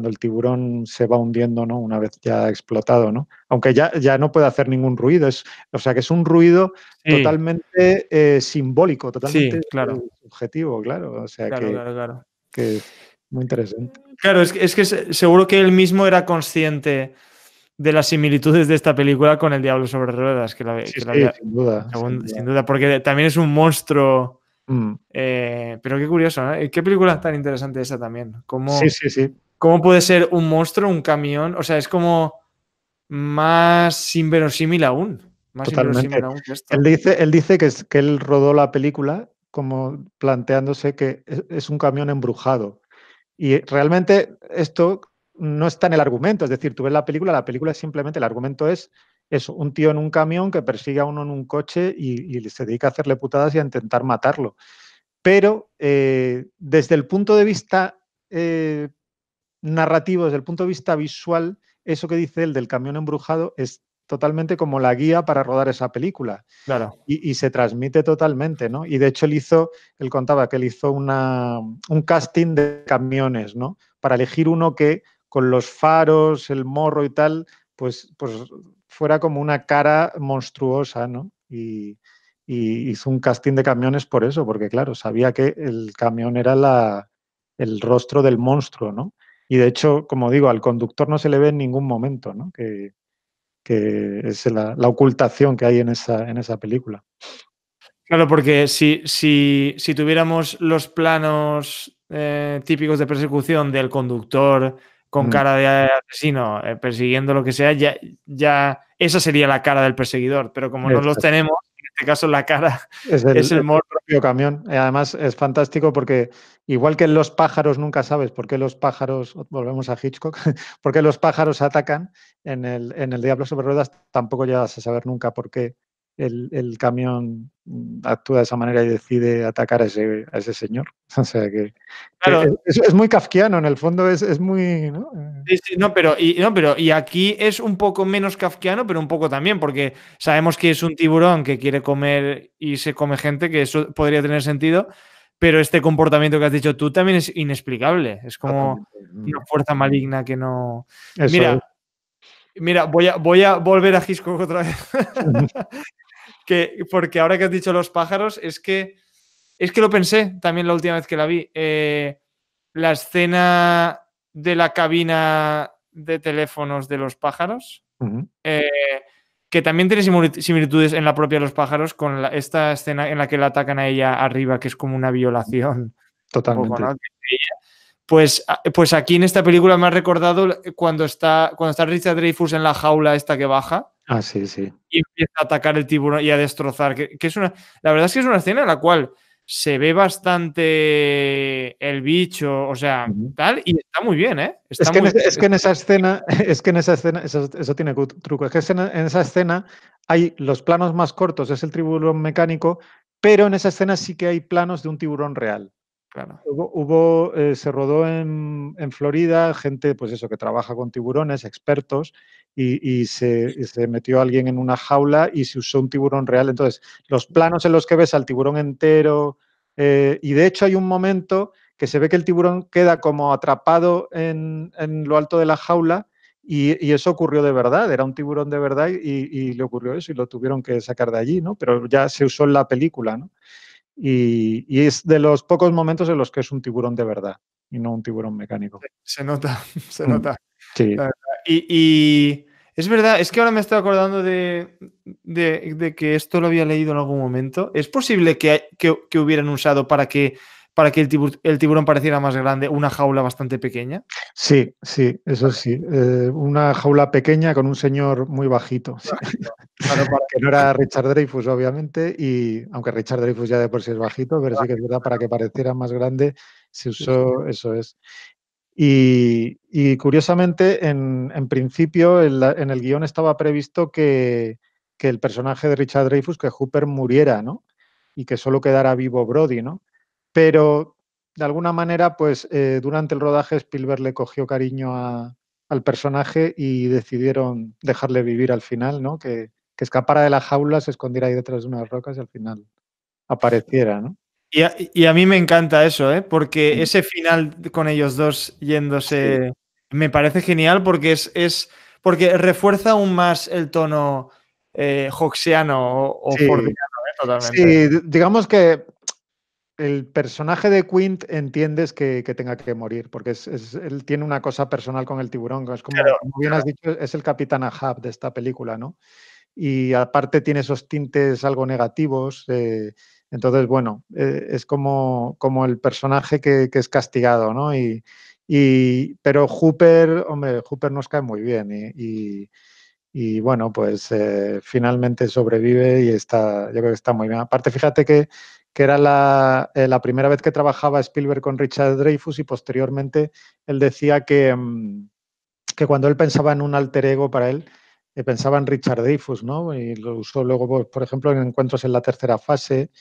el tiburón se va hundiendo, ¿no? Una vez ya explotado, ¿no? Aunque ya no puede hacer ningún ruido, o sea que es un ruido Sí, totalmente simbólico, sí, totalmente claro. subjetivo, claro. O sea Claro, claro, claro. que es muy interesante. Claro, es que seguro que él mismo era consciente de las similitudes de esta película con El Diablo sobre Ruedas, Sí, que la sí, había, sin duda, sin duda. sin duda, porque también es un monstruo. Mm. Pero qué curioso, ¿no? ¿Qué película tan interesante esa también? Sí, sí, sí, ¿Cómo puede ser un monstruo, un camión? O sea, es como más inverosímil aún. Más inverosímil totalmente. aún que Él esto. dice, él dice que él rodó la película como planteándose que es un camión embrujado. Y realmente esto no está en el argumento, es decir, tú ves la película es simplemente, el argumento es eso, un tío en un camión que persigue a uno en un coche y se dedica a hacerle putadas y a intentar matarlo. Pero desde el punto de vista narrativo, desde el punto de vista visual, eso que dice él del camión embrujado es totalmente como la guía para rodar esa película Claro, y se transmite totalmente, ¿no? Y de hecho él contaba que él hizo un casting de camiones, ¿no? Para elegir uno que con los faros, el morro y tal, pues fuera como una cara monstruosa, ¿no? Y hizo un casting de camiones por eso, porque claro, sabía que el camión era el rostro del monstruo, ¿no? Y de hecho, como digo, al conductor no se le ve en ningún momento, ¿no? Que es la ocultación que hay en esa película. claro, porque si tuviéramos los planos típicos de persecución del conductor con Mm, cara de asesino persiguiendo lo que sea, ya esa sería la cara del perseguidor. Pero como no los exacto. tenemos, en este caso la cara Es es el el morro. propio camión. Además, es fantástico porque, igual que en los pájaros, nunca sabes por qué los pájaros, volvemos a Hitchcock, por qué los pájaros atacan, en el Diablo sobre Ruedas tampoco llegas a saber nunca por qué el camión actúa de esa manera y decide atacar a ese señor. O sea que Claro, es muy kafkiano, en el fondo es muy, ¿no? sí, sí, no, pero aquí es un poco menos kafkiano, pero un poco también, porque sabemos que es un tiburón que quiere comer y se come gente, que eso podría tener sentido, pero este comportamiento que has dicho tú también es inexplicable. Es como Totalmente. una fuerza maligna que no. Eso es. Mira, voy a volver a Hitchcock otra vez. Porque ahora que has dicho los pájaros, es que lo pensé también la última vez que la vi. La escena de la cabina de teléfonos de los pájaros, Ujú. eh, que también tiene similitudes en la propia de los pájaros con esta escena en la que la atacan a ella arriba, que es como una violación, un poco, Totalmente. ¿no? Pues aquí en esta película me ha recordado cuando está Richard Dreyfuss en la jaula esta que baja Ah, sí, sí. y empieza a atacar el tiburón y a destrozar. La verdad es que es una escena en la cual se ve bastante el bicho, o sea, tal, y está muy bien, ¿eh? Es que en esa escena, eso tiene truco. Es que en esa escena hay los planos más cortos, es el tiburón mecánico, pero en esa escena sí que hay planos de un tiburón real. Claro. Se rodó en Florida, gente, pues eso, que trabaja con tiburones, expertos, y se metió alguien en una jaula y se usó un tiburón real. Entonces, los planos en los que ves al tiburón entero, y de hecho hay un momento que se ve que el tiburón queda como atrapado en lo alto de la jaula, y eso ocurrió de verdad, era un tiburón de verdad y le ocurrió eso y lo tuvieron que sacar de allí, ¿no? Pero ya se usó en la película, ¿no? Y es de los pocos momentos en los que es un tiburón de verdad y no un tiburón mecánico. Se nota, se Mm, nota. sí. Y es verdad, es que ahora me estoy acordando de que esto lo había leído en algún momento. ¿Es posible que hubieran usado para que el tiburón pareciera más grande una jaula bastante pequeña? Sí, sí, eso sí. Una jaula pequeña con un señor muy bajito. Sí. Claro, Que no era Richard Dreyfuss, obviamente, y aunque Richard Dreyfuss ya de por sí es bajito, pero sí que es verdad, para que pareciera más grande se sí, sí. usó, eso es. Y curiosamente, en principio, en el guión estaba previsto que el personaje de Richard Dreyfuss, que Hooper muriera, ¿no? Y que solo quedara vivo Brody, ¿no? Pero de alguna manera, pues durante el rodaje Spielberg le cogió cariño al personaje y decidieron dejarle vivir al final, ¿no? Que escapara de la jaula, se escondiera ahí detrás de unas rocas y al final apareciera, ¿no? Y a mí me encanta eso, ¿eh? Porque ese final con ellos dos Sí. yéndose me parece genial porque porque refuerza aún más el tono hoxiano o fordiano, Sí, ¿eh? Totalmente. sí, digamos que el personaje de Quint entiendes que tenga que morir, porque él tiene una cosa personal con el tiburón, que es Claro, como bien has dicho, es el Capitán Ahab de esta película, ¿no? Y aparte tiene esos tintes algo negativos, entonces, bueno, es como el personaje que es castigado, ¿no? Pero Hooper, hombre, Hooper nos cae muy bien y bueno, pues finalmente sobrevive y yo creo que está muy bien. Aparte, fíjate que era la primera vez que trabajaba Spielberg con Richard Dreyfuss y posteriormente él decía que cuando él pensaba en un alter ego para él, pensaba en Richard Dreyfuss, ¿no? Y lo usó luego, pues, por ejemplo, en Encuentros en la tercera fase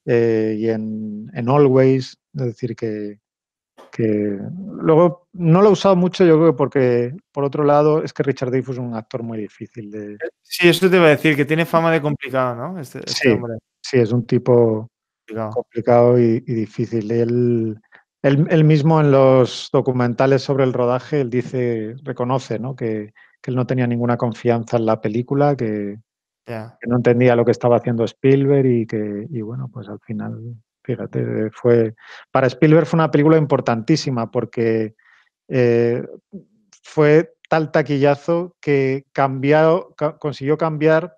y en Always, es decir, que luego no lo he usado mucho, yo creo, porque por otro lado es que Richard Dreyfuss es un actor muy difícil de... sí, eso te iba a decir, que tiene fama de complicado, ¿no? Este Sí, hombre. sí, es un tipo Complicado. complicado y difícil. Él mismo en los documentales sobre el rodaje, él reconoce, ¿no? Que él no tenía ninguna confianza en la película, Ya. que no entendía lo que estaba haciendo Spielberg y bueno, pues al final, fíjate, para Spielberg fue una película importantísima porque eh, fue tal taquillazo que consiguió cambiar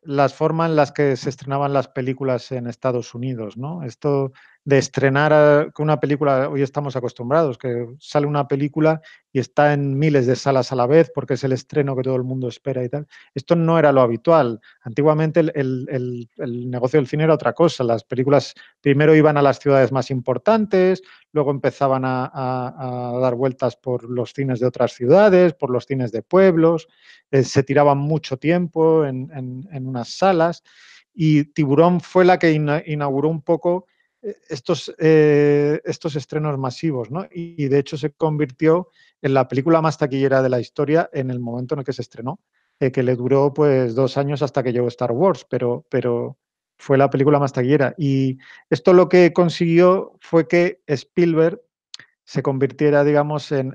las formas en las que se estrenaban las películas en Estados Unidos, ¿no? Esto de estrenar que una película, hoy estamos acostumbrados, que sale una película y está en miles de salas a la vez porque es el estreno que todo el mundo espera y tal. Esto no era lo habitual. Antiguamente el negocio del cine era otra cosa. Las películas primero iban a las ciudades más importantes, luego empezaban a dar vueltas por los cines de otras ciudades, por los cines de pueblos, se tiraban mucho tiempo en unas salas y Tiburón fue la que inauguró un poco estos estrenos masivos, ¿no? Y de hecho se convirtió en la película más taquillera de la historia en el momento en el que se estrenó, que le duró pues 2 años hasta que llegó Star Wars, pero fue la película más taquillera. Y esto lo que consiguió fue que Spielberg se convirtiera, digamos, en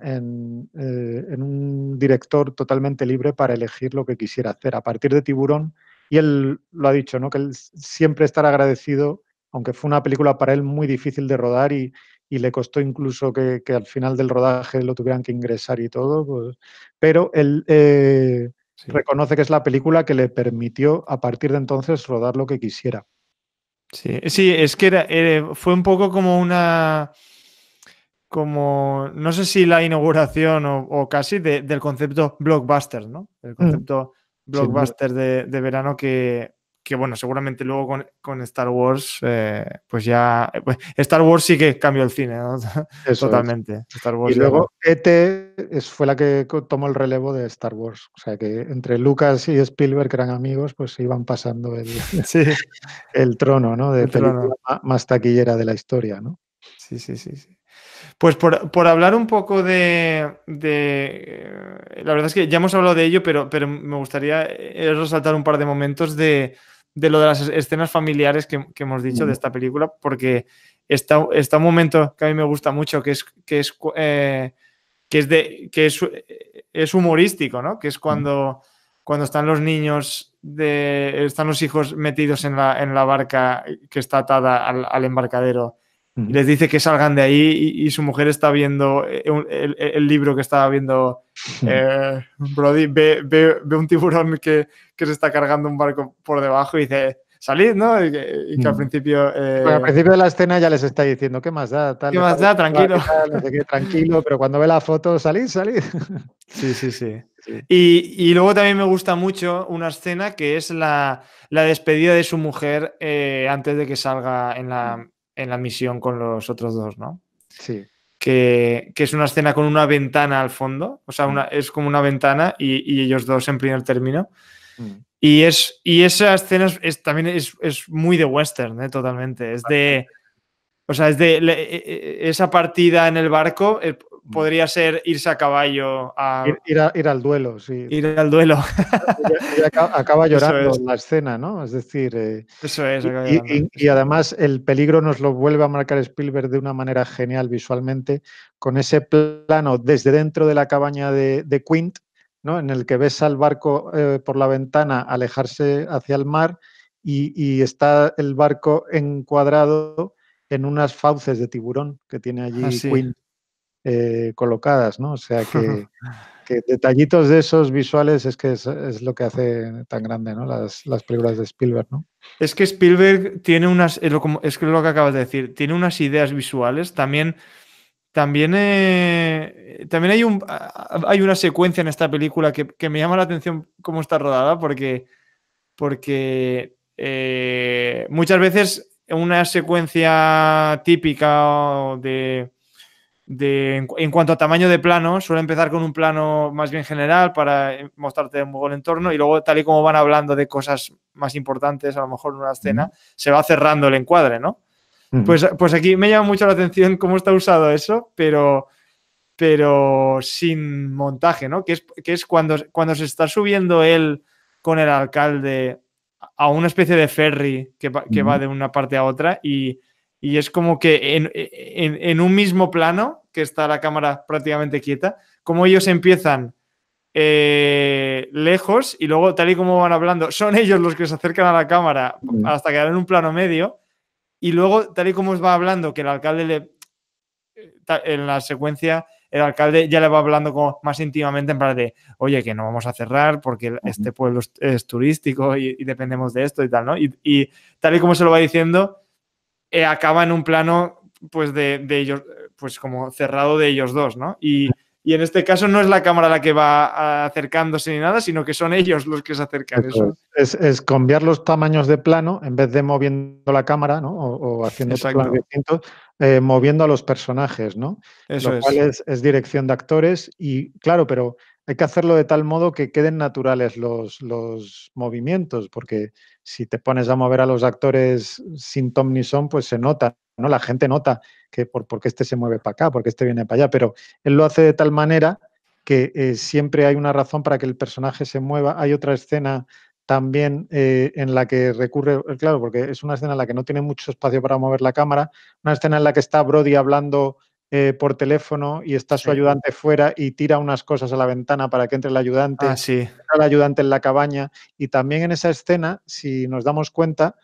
un director totalmente libre para elegir lo que quisiera hacer. A partir de Tiburón, y él lo ha dicho, ¿no? Que él siempre estará agradecido, aunque fue una película para él muy difícil de rodar y le costó incluso que al final del rodaje lo tuvieran que ingresar y todo, pues, pero él Sí. reconoce que es la película que le permitió a partir de entonces rodar lo que quisiera. Sí, sí, es que fue un poco como no sé si la inauguración o casi del concepto blockbuster, ¿no? El Mm, concepto sin duda. blockbuster de verano que que bueno, seguramente luego con Star Wars, pues ya... Star Wars sí que cambió el cine, ¿no? Eso es. Totalmente. Star Y Wars ya luego no. E.T. fue la que tomó el relevo de Star Wars. O sea que entre Lucas y Spielberg, que eran amigos, pues se iban pasando Sí, el trono, ¿no? De el película trono. más taquillera de la historia, ¿no? Sí, sí, sí, sí. Pues por hablar un poco la verdad es que ya hemos hablado de ello, pero me gustaría resaltar un par de momentos de lo de las escenas familiares que hemos dicho de esta película, porque está un momento que a mí me gusta mucho, es humorístico, ¿no? Que es cuando están los niños, están los hijos metidos en la barca que está atada al embarcadero y les dice que salgan de ahí y su mujer está viendo el libro que estaba viendo. Brody ve un tiburón que se está cargando un barco por debajo y dice, salid, ¿no? Y que al principio... Bueno, al principio de la escena ya les está diciendo, ¿qué más da? Tal, ¿Qué más da? Tranquilo. qué tal, no sé qué, tranquilo, pero cuando ve la foto, salid, salid. Sí, sí, sí. Sí. Y luego también me gusta mucho una escena que es la despedida de su mujer antes de que salga en la misión con los otros dos, ¿no? Sí. Que es una escena con una ventana al fondo, o sea, es como una ventana y ellos dos en primer término. Y esa escena también es muy de western, totalmente. O sea, esa partida en el barco podría ser irse a caballo Ir al duelo, sí. ir al duelo. Ella acaba Eso llorando es, en la escena, ¿no? Es decir, eso es, y, acaba llorando. y además el peligro nos lo vuelve a marcar Spielberg de una manera genial visualmente, con ese plano desde dentro de la cabaña de Quint, ¿no? En el que ves al barco por la ventana alejarse hacia el mar y está el barco encuadrado en unas fauces de tiburón que tiene allí Así. Quint colocadas, ¿no? O sea que detallitos de esos visuales es que es lo que hace tan grande, ¿no? Las películas de Spielberg, ¿no? Es que Spielberg tiene es que lo que acabas de decir, tiene unas ideas visuales. También hay una secuencia en esta película que me llama la atención cómo está rodada, porque muchas veces una secuencia típica en cuanto a tamaño de plano, suele empezar con un plano más bien general para mostrarte un poco el entorno y luego, tal y como van hablando de cosas más importantes, a lo mejor en una escena, se va cerrando el encuadre, ¿no? Pues aquí me llama mucho la atención cómo está usado eso, pero sin montaje, ¿no? Que es cuando se está subiendo él con el alcalde a una especie de ferry que va de una parte a otra y es como que en un mismo plano, que está la cámara prácticamente quieta, como ellos empiezan lejos y luego, tal y como van hablando, son ellos los que se acercan a la cámara hasta quedar en un plano medio y luego, tal y como os va hablando, que el alcalde en la secuencia el alcalde ya le va hablando como más íntimamente en plan de, oye, que no vamos a cerrar porque este pueblo es turístico y dependemos de esto y tal, ¿no? Y tal y como se lo va diciendo, acaba en un plano pues de ellos, pues como cerrado de ellos dos, ¿no? Y en este caso no es la cámara la que va acercándose ni nada, sino que son ellos los que se acercan. Eso es cambiar los tamaños de plano en vez de moviendo la cámara, ¿no? O haciendo otros planos exacto. distintos, moviendo a los personajes, ¿no? Eso Lo cual es. es dirección de actores y, claro, pero hay que hacerlo de tal modo que queden naturales los movimientos, porque si te pones a mover a los actores sin ton ni son, pues se nota, ¿no? La gente nota que porque este se mueve para acá, porque este viene para allá, pero él lo hace de tal manera que siempre hay una razón para que el personaje se mueva. Hay otra escena también en la que recurre, claro, porque es una escena en la que no tiene mucho espacio para mover la cámara, una escena en la que está Brody hablando por teléfono y está su Sí. ayudante fuera y tira unas cosas a la ventana para que entre el ayudante, Ah, sí. entra el ayudante en la cabaña y también en esa escena, si nos damos cuenta,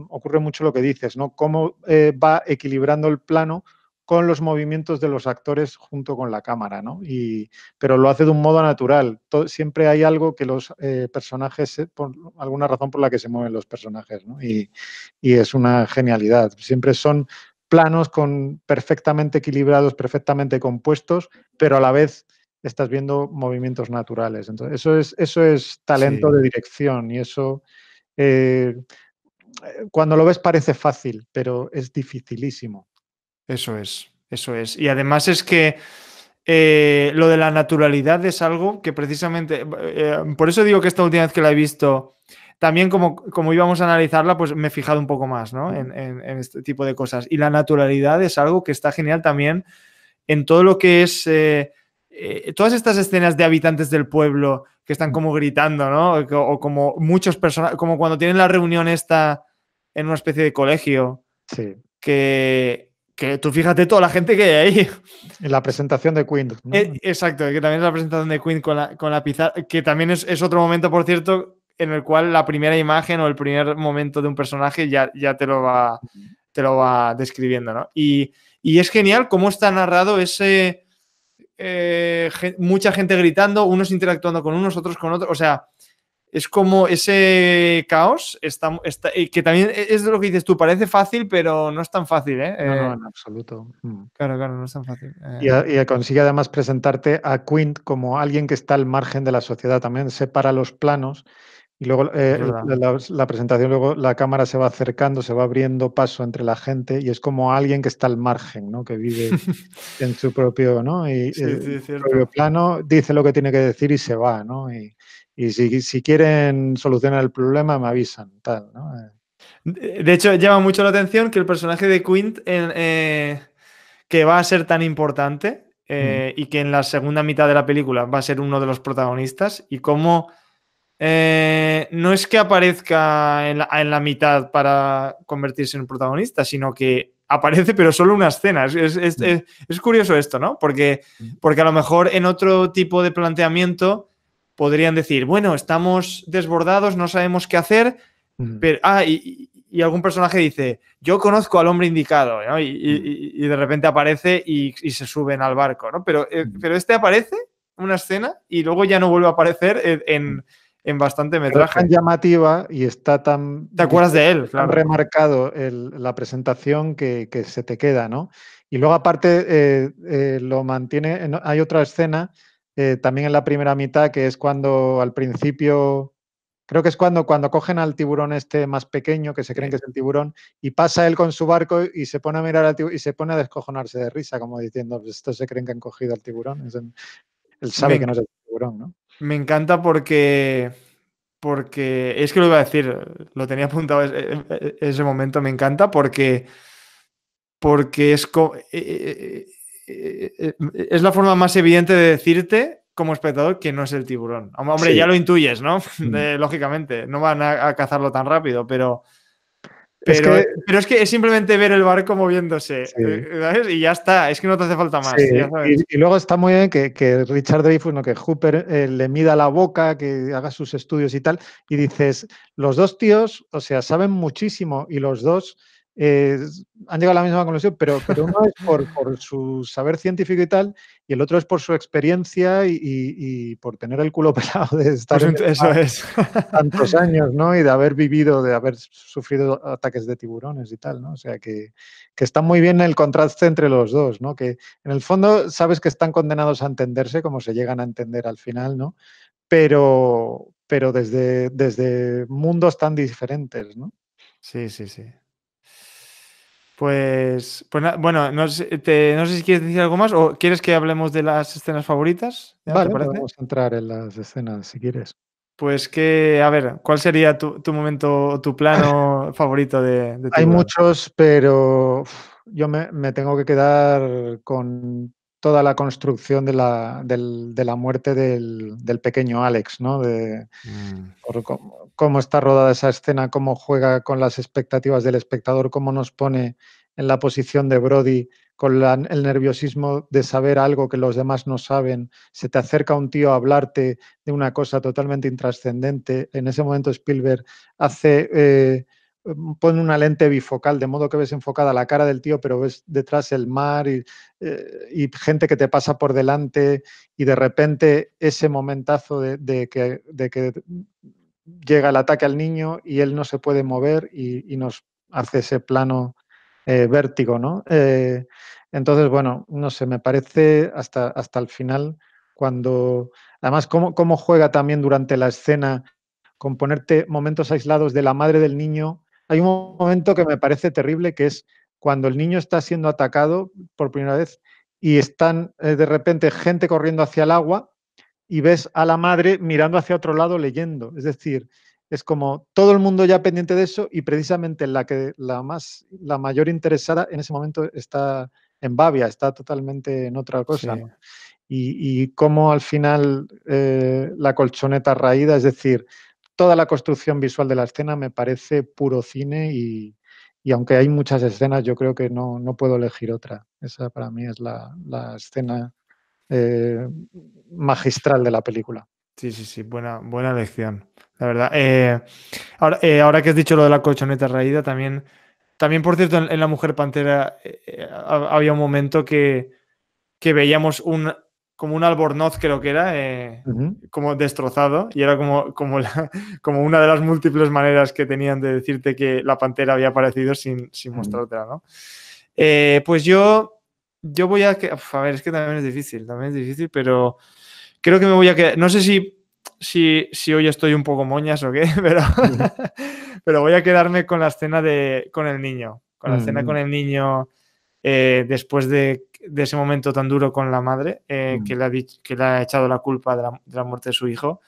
ocurre mucho lo que dices, ¿no? Cómo va equilibrando el plano con los movimientos de los actores junto con la cámara, ¿no? Pero lo hace de un modo natural. Siempre hay algo que los personajes, por alguna razón por la que se mueven los personajes, ¿no? Y es una genialidad. Siempre son planos perfectamente equilibrados, perfectamente compuestos, pero a la vez estás viendo movimientos naturales. Entonces, eso es talento Sí. de dirección y eso cuando lo ves parece fácil, pero es dificilísimo. Eso es, eso es. Y además es que lo de la naturalidad es algo que precisamente, por eso digo que esta última vez que la he visto, también como íbamos a analizarla, pues me he fijado un poco más, ¿no? En este tipo de cosas. Y la naturalidad es algo que está genial también en todo lo que es todas estas escenas de habitantes del pueblo que están como gritando, ¿no? O como muchos personajes, como cuando tienen la reunión esta en una especie de colegio, Sí. que tú fíjate toda la gente que hay ahí. En la presentación de Queen, ¿no? Exacto, que también es la presentación de Queen con la pizarra, que también es otro momento, por cierto, en el cual la primera imagen o el primer momento de un personaje ya te lo va describiendo, ¿no? Y es genial cómo está narrado ese... mucha gente gritando, unos interactuando con unos, otros con otros, o sea, es como ese caos que también es de lo que dices tú, parece fácil, pero no es tan fácil, ¿eh? No, en absoluto. Claro, claro, no es tan fácil. Y consigue además presentarte a Quint como alguien que está al margen de la sociedad. También separa los planos y luego Es verdad. la presentación, luego la cámara se va acercando, se va abriendo paso entre la gente y es como alguien que está al margen, ¿no? Que vive en su propio, ¿no? Y Sí, sí, es propio cierto. plano, dice lo que tiene que decir y se va, ¿no? Y si quieren solucionar el problema, me avisan, tal, ¿no? De hecho, llama mucho la atención que el personaje de Quint, que va a ser tan importante y que en la segunda mitad de la película va a ser uno de los protagonistas, y cómo no es que aparezca en la mitad para convertirse en protagonista, sino que aparece, pero solo una escena. Es curioso esto, ¿no? Porque a lo mejor en otro tipo de planteamiento podrían decir, bueno, estamos desbordados, no sabemos qué hacer, pero, y algún personaje dice, yo conozco al hombre indicado, ¿no? Y de repente aparece y se suben al barco, ¿no? Pero este aparece una escena y luego ya no vuelve a aparecer en bastante Pero es tan metraje. llamativa y está tan, ¿Te acuerdas de él? tan Claro. remarcado la presentación que se te queda, ¿no? Y luego aparte lo mantiene, hay otra escena también en la primera mitad que es cuando al principio, creo que es cuando cogen al tiburón este más pequeño, que se creen que es el tiburón, y pasa él con su barco y se pone a mirar al tiburón y se pone a descojonarse de risa, como diciendo, pues estos se creen que han cogido al tiburón. Él sabe que Me, no es el tiburón, ¿no? me encanta porque es que lo iba a decir, lo tenía apuntado ese momento, me encanta porque es la forma más evidente de decirte como espectador que no es el tiburón. Hombre, Sí. ya lo intuyes, ¿no? Mm. Lógicamente, no van a cazarlo tan rápido, Es que pero es que es simplemente ver el barco moviéndose, sí. ¿sabes? Y ya está, es que no te hace falta Sí, más, ya sabes. y luego está muy bien que Richard Dreyfuss, ¿no? Que Hooper le mida la boca, que haga sus estudios y tal, y dices, los dos tíos, o sea, saben muchísimo y los dos eh, han llegado a la misma conclusión, pero uno es por su saber científico y tal, y el otro es por su experiencia y por tener el culo pelado de estar Pues en el eso mar es. tantos años, ¿no? Y de haber vivido, de haber sufrido ataques de tiburones y tal, ¿no? O sea, que está muy bien el contraste entre los dos, ¿no? Que en el fondo sabes que están condenados a entenderse, como se llegan a entender al final, ¿no? Pero desde mundos tan diferentes, ¿no? Sí, sí, sí. Pues bueno, no sé si quieres decir algo más o quieres que hablemos de las escenas favoritas, ¿ya te Vale, parece? podemos entrar en las escenas si quieres. Pues que, a ver, ¿cuál sería tu momento, tu plano favorito de Hay Tiburón? muchos, pero yo me tengo que quedar con toda la construcción de la muerte del pequeño Alex, ¿no? Mm. Por cómo está rodada esa escena, cómo juega con las expectativas del espectador, cómo nos pone en la posición de Brody con el nerviosismo de saber algo que los demás no saben. Se te acerca un tío a hablarte de una cosa totalmente intrascendente. En ese momento Spielberg pone una lente bifocal, de modo que ves enfocada la cara del tío, pero ves detrás el mar y gente que te pasa por delante y de repente ese momentazo de que llega el ataque al niño y él no se puede mover y nos hace ese plano vértigo, ¿no? Entonces, bueno, no sé, me parece hasta el final cuando, además, cómo juega también durante la escena con ponerte momentos aislados de la madre del niño. Hay un momento que me parece terrible, que es cuando el niño está siendo atacado por primera vez y están de repente gente corriendo hacia el agua y ves a la madre mirando hacia otro lado leyendo. Es decir, es como todo el mundo ya pendiente de eso y precisamente la mayor interesada en ese momento está en Bavia, está totalmente en otra cosa, Sí. ¿no? Y cómo al final la colchoneta raída, es decir, toda la construcción visual de la escena me parece puro cine y aunque hay muchas escenas, yo creo que no puedo elegir otra. Esa para mí es la escena eh, magistral de la película. Sí, sí, sí, buena elección, la verdad. Ahora que has dicho lo de la colchoneta raída, también por cierto, en La Mujer Pantera había un momento que veíamos como un albornoz, creo que era, Ujú. como destrozado, y era como una de las múltiples maneras que tenían de decirte que la pantera había aparecido sin Mm. mostrártela, ¿no? Pues yo voy a... A ver, es que también es difícil, pero creo que me voy a quedar... No sé si hoy estoy un poco moñas o qué, pero voy a quedarme con la escena con el niño, con la escena con Mm. el niño después de ese momento tan duro con la madre, Mm. que le ha echado la culpa de la muerte de su hijo.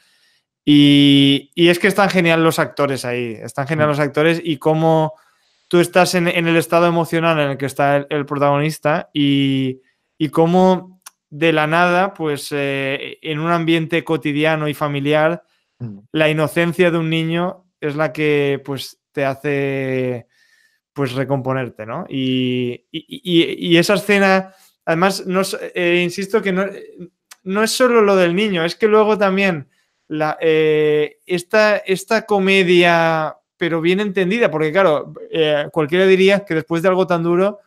Y es que están genial los actores ahí, están genial los actores y cómo tú estás en el estado emocional en el que está el protagonista y cómo de la nada, pues en un ambiente cotidiano y familiar, Mm. la inocencia de un niño es la que pues te hace pues recomponerte, ¿no? Y esa escena, además, insisto que no es solo lo del niño, es que luego también esta comedia, pero bien entendida, porque claro, cualquiera diría que después de algo tan duro,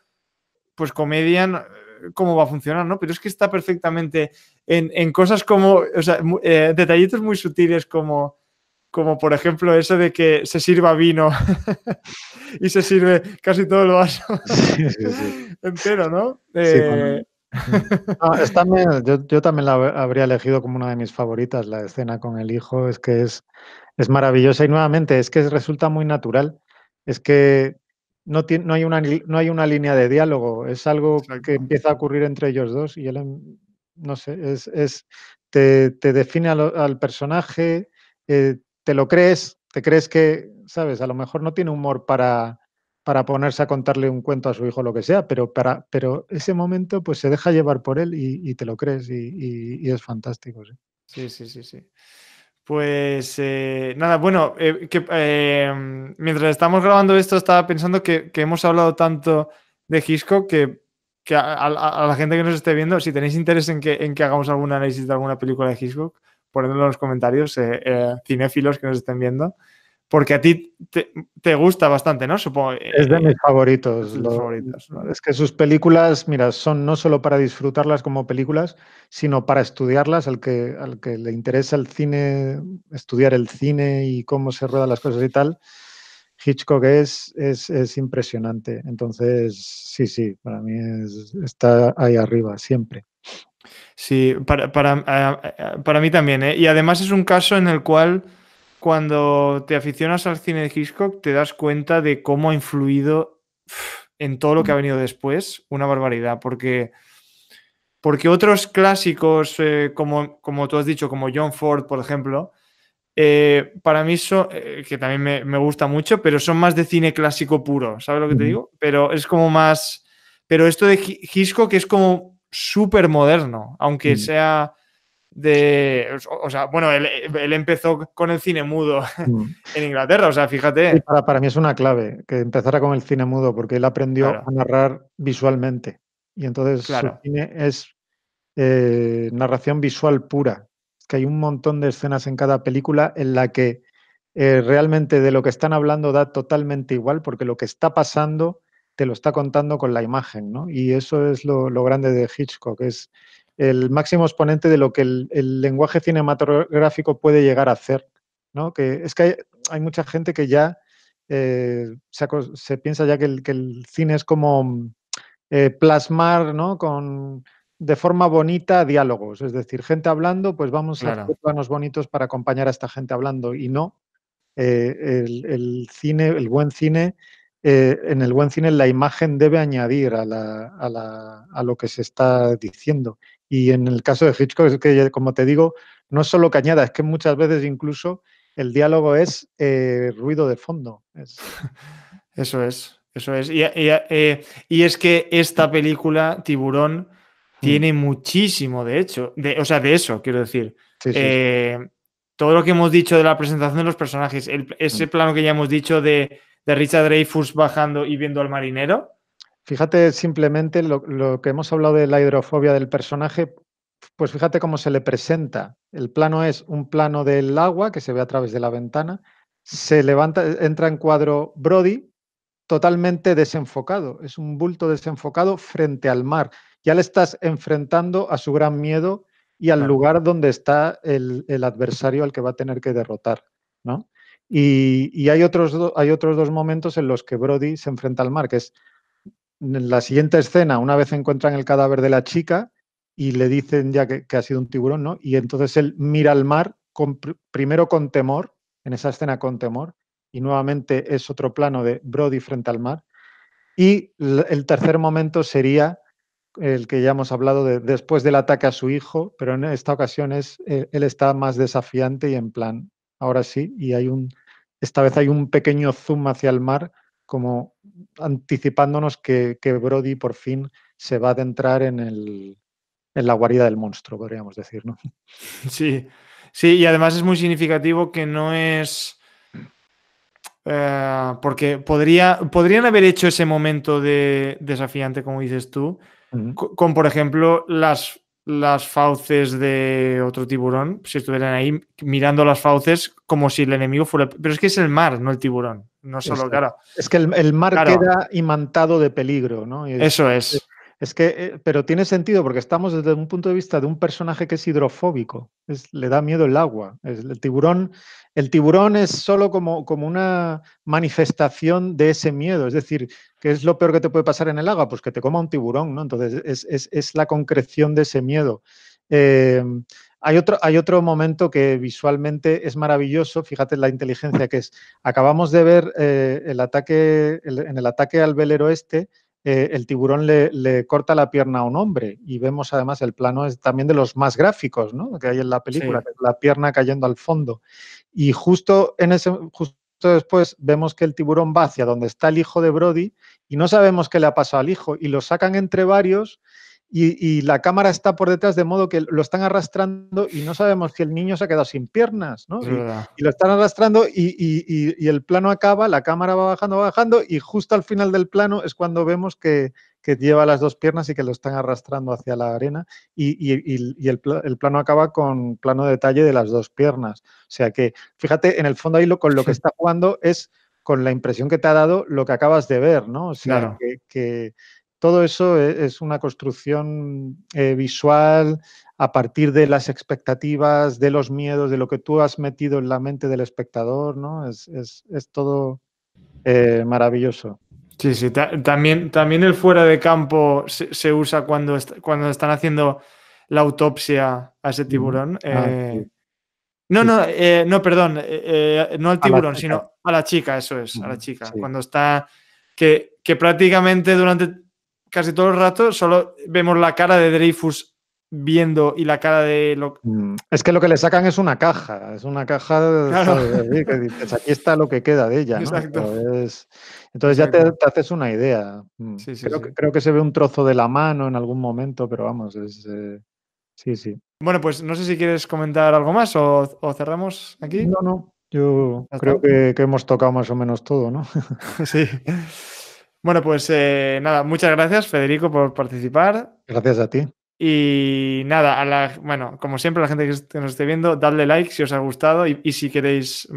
pues comedia, ¿cómo va a funcionar, no? Pero es que está perfectamente en cosas como, o sea, detallitos muy sutiles como por ejemplo eso de que se sirva vino y se sirve casi todo el vaso Sí, sí, sí. entero, ¿no? Sí, no, yo también habría elegido como una de mis favoritas, la escena con el hijo, es que es maravillosa y nuevamente es que resulta muy natural, es que no hay una línea de diálogo, es algo que Exacto. empieza a ocurrir entre ellos dos y él, no sé, te define al personaje, te lo crees, te crees que, ¿sabes? A lo mejor no tiene humor para ponerse a contarle un cuento a su hijo o lo que sea, pero ese momento pues se deja llevar por él y te lo crees y es fantástico. Sí. Sí, sí, sí, sí. Pues nada, bueno, mientras estamos grabando esto estaba pensando que hemos hablado tanto de Hitchcock que a la gente que nos esté viendo, si tenéis interés en que hagamos algún análisis de alguna película de Hitchcock, ponedlo en los comentarios, cinéfilos que nos estén viendo, porque a ti te gusta bastante, ¿no? Supongo, Es de mis es favoritos. de tus favoritos, ¿vale? Es que sus películas, mira, son no solo para disfrutarlas como películas, sino para estudiarlas. Al que le interesa el cine, estudiar el cine y cómo se ruedan las cosas y tal, Hitchcock es impresionante. Entonces, sí, sí, para mí está ahí arriba, siempre. Sí, para mí también, ¿eh? Y además es un caso en el cual cuando te aficionas al cine de Hitchcock te das cuenta de cómo ha influido en todo lo que ha venido después, una barbaridad, porque otros clásicos, como tú has dicho, como John Ford, por ejemplo, para mí son, que también me gusta mucho, pero son más de cine clásico puro, ¿sabes lo que te Ujú. digo? Pero es como más, pero esto de Hitchcock es como súper moderno, aunque Mm. sea o sea, bueno, él empezó con el cine mudo Mm. en Inglaterra, o sea, Sí, fíjate, para mí es una clave que empezara con el cine mudo, porque él aprendió a claro, narrar visualmente. Y entonces su claro, cine es narración visual pura. Es que hay un montón de escenas en cada película en la que realmente de lo que están hablando da totalmente igual, porque lo que está pasando te lo está contando con la imagen, ¿no? Y eso es lo grande de Hitchcock, es el máximo exponente de lo que el lenguaje cinematográfico puede llegar a hacer, ¿no? Que es que hay mucha gente que ya se piensa ya que el cine es como plasmar, ¿no? De forma bonita diálogos, es decir, gente hablando, pues vamos a hacer claro. planos bonitos para acompañar a esta gente hablando y no. el cine, el buen cine, en el buen cine la imagen debe añadir a lo que se está diciendo. Y en el caso de Hitchcock, es que, como te digo, no es solo que añada, es que muchas veces incluso el diálogo es ruido de fondo. Eso es, eso es. Y es que esta película, Tiburón, tiene muchísimo, de hecho, o sea, de eso, quiero decir. Sí, sí, sí. Todo lo que hemos dicho de la presentación de los personajes, ese plano que ya hemos dicho de Richard Dreyfuss bajando y viendo al marinero. Fíjate simplemente lo que hemos hablado de la hidrofobia del personaje, pues fíjate cómo se le presenta. El plano es un plano del agua que se ve a través de la ventana, se levanta, entra en cuadro Brody totalmente desenfocado, es un bulto desenfocado frente al mar. Ya le estás enfrentando a su gran miedo y al lugar donde está el adversario al que va a tener que derrotar, ¿no? Y hay otros dos momentos en los que Brody se enfrenta al mar, que es en la siguiente escena, una vez encuentran el cadáver de la chica y le dicen ya que ha sido un tiburón, ¿no? Y entonces él mira al mar, primero con temor, en esa escena con temor, y nuevamente es otro plano de Brody frente al mar. Y el tercer momento sería el que ya hemos hablado después del ataque a su hijo, pero en esta ocasión él está más desafiante y en plan, ahora sí, y esta vez hay un pequeño zoom hacia el mar, como anticipándonos que Brody por fin se va a adentrar en la guarida del monstruo, podríamos decir, ¿no? Sí, sí, y además es muy significativo que no es... porque podrían haber hecho ese momento de desafiante, como dices tú, con, por ejemplo, las fauces de otro tiburón, si estuvieran ahí mirando las fauces como si el enemigo fuera... Pero es que es el mar, no el tiburón. No solo, claro. Es que el mar queda imantado de peligro, ¿no? Eso es. Es que, pero tiene sentido porque estamos desde un punto de vista de un personaje que es hidrofóbico, le da miedo el agua. El tiburón es solo como una manifestación de ese miedo, es decir, ¿qué es lo peor que te puede pasar en el agua? Pues que te coma un tiburón, ¿no? Entonces es la concreción de ese miedo. Hay otro momento que visualmente es maravilloso, fíjate la inteligencia que es. Acabamos de ver en el ataque al velero el tiburón le corta la pierna a un hombre y vemos además el plano es también de los más gráficos, ¿no? Que hay en la película, Sí. la pierna cayendo al fondo. Y justo después vemos que el tiburón va hacia donde está el hijo de Brody y no sabemos qué le ha pasado al hijo y lo sacan entre varios y la cámara está por detrás de modo que lo están arrastrando y no sabemos si el niño se ha quedado sin piernas, ¿no? Es verdad. Y lo están arrastrando y el plano acaba, la cámara va bajando y justo al final del plano es cuando vemos que lleva las dos piernas y que lo están arrastrando hacia la arena y el plano acaba con plano detalle de las dos piernas. O sea que, fíjate, en el fondo ahí con lo que está jugando es con la impresión que te ha dado lo que acabas de ver, ¿no? O sea, Claro. que todo eso es una construcción visual a partir de las expectativas, de los miedos, de lo que tú has metido en la mente del espectador, ¿no? Es todo maravilloso. Sí, sí. También el fuera de campo se usa cuando están haciendo la autopsia a ese tiburón. Sí. No, perdón, no al A la tiburón, chica. sino a la chica, eso es, a la chica. Sí. Cuando está, que prácticamente durante casi todo el rato solo vemos la cara de Dreyfuss viendo y la cara de... Es que lo que le sacan es una caja, Claro. ¿sabes? Que dices, aquí está lo que queda de ella, ¿no? Exacto. Entonces ya te haces una idea. Sí, sí, sí. Creo que se ve un trozo de la mano en algún momento, pero vamos, sí, sí. Bueno, pues no sé si quieres comentar algo más o cerramos aquí. No, yo ¿Ya creo está? que hemos tocado más o menos todo, ¿no? Sí. Bueno, pues nada, muchas gracias, Federico, por participar. Gracias a ti. Y nada, bueno, como siempre, la gente que nos esté viendo, dadle like si os ha gustado y si queréis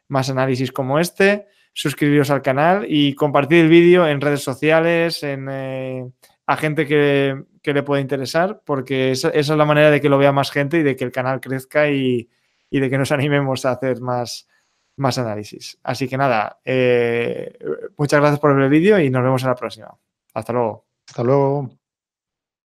más análisis como este, suscribiros al canal y compartir el vídeo en redes sociales, a gente que le pueda interesar, porque esa es la manera de que lo vea más gente y de que el canal crezca y de que nos animemos a hacer más análisis. Así que nada, muchas gracias por ver el vídeo y nos vemos en la próxima. Hasta luego. Hasta luego.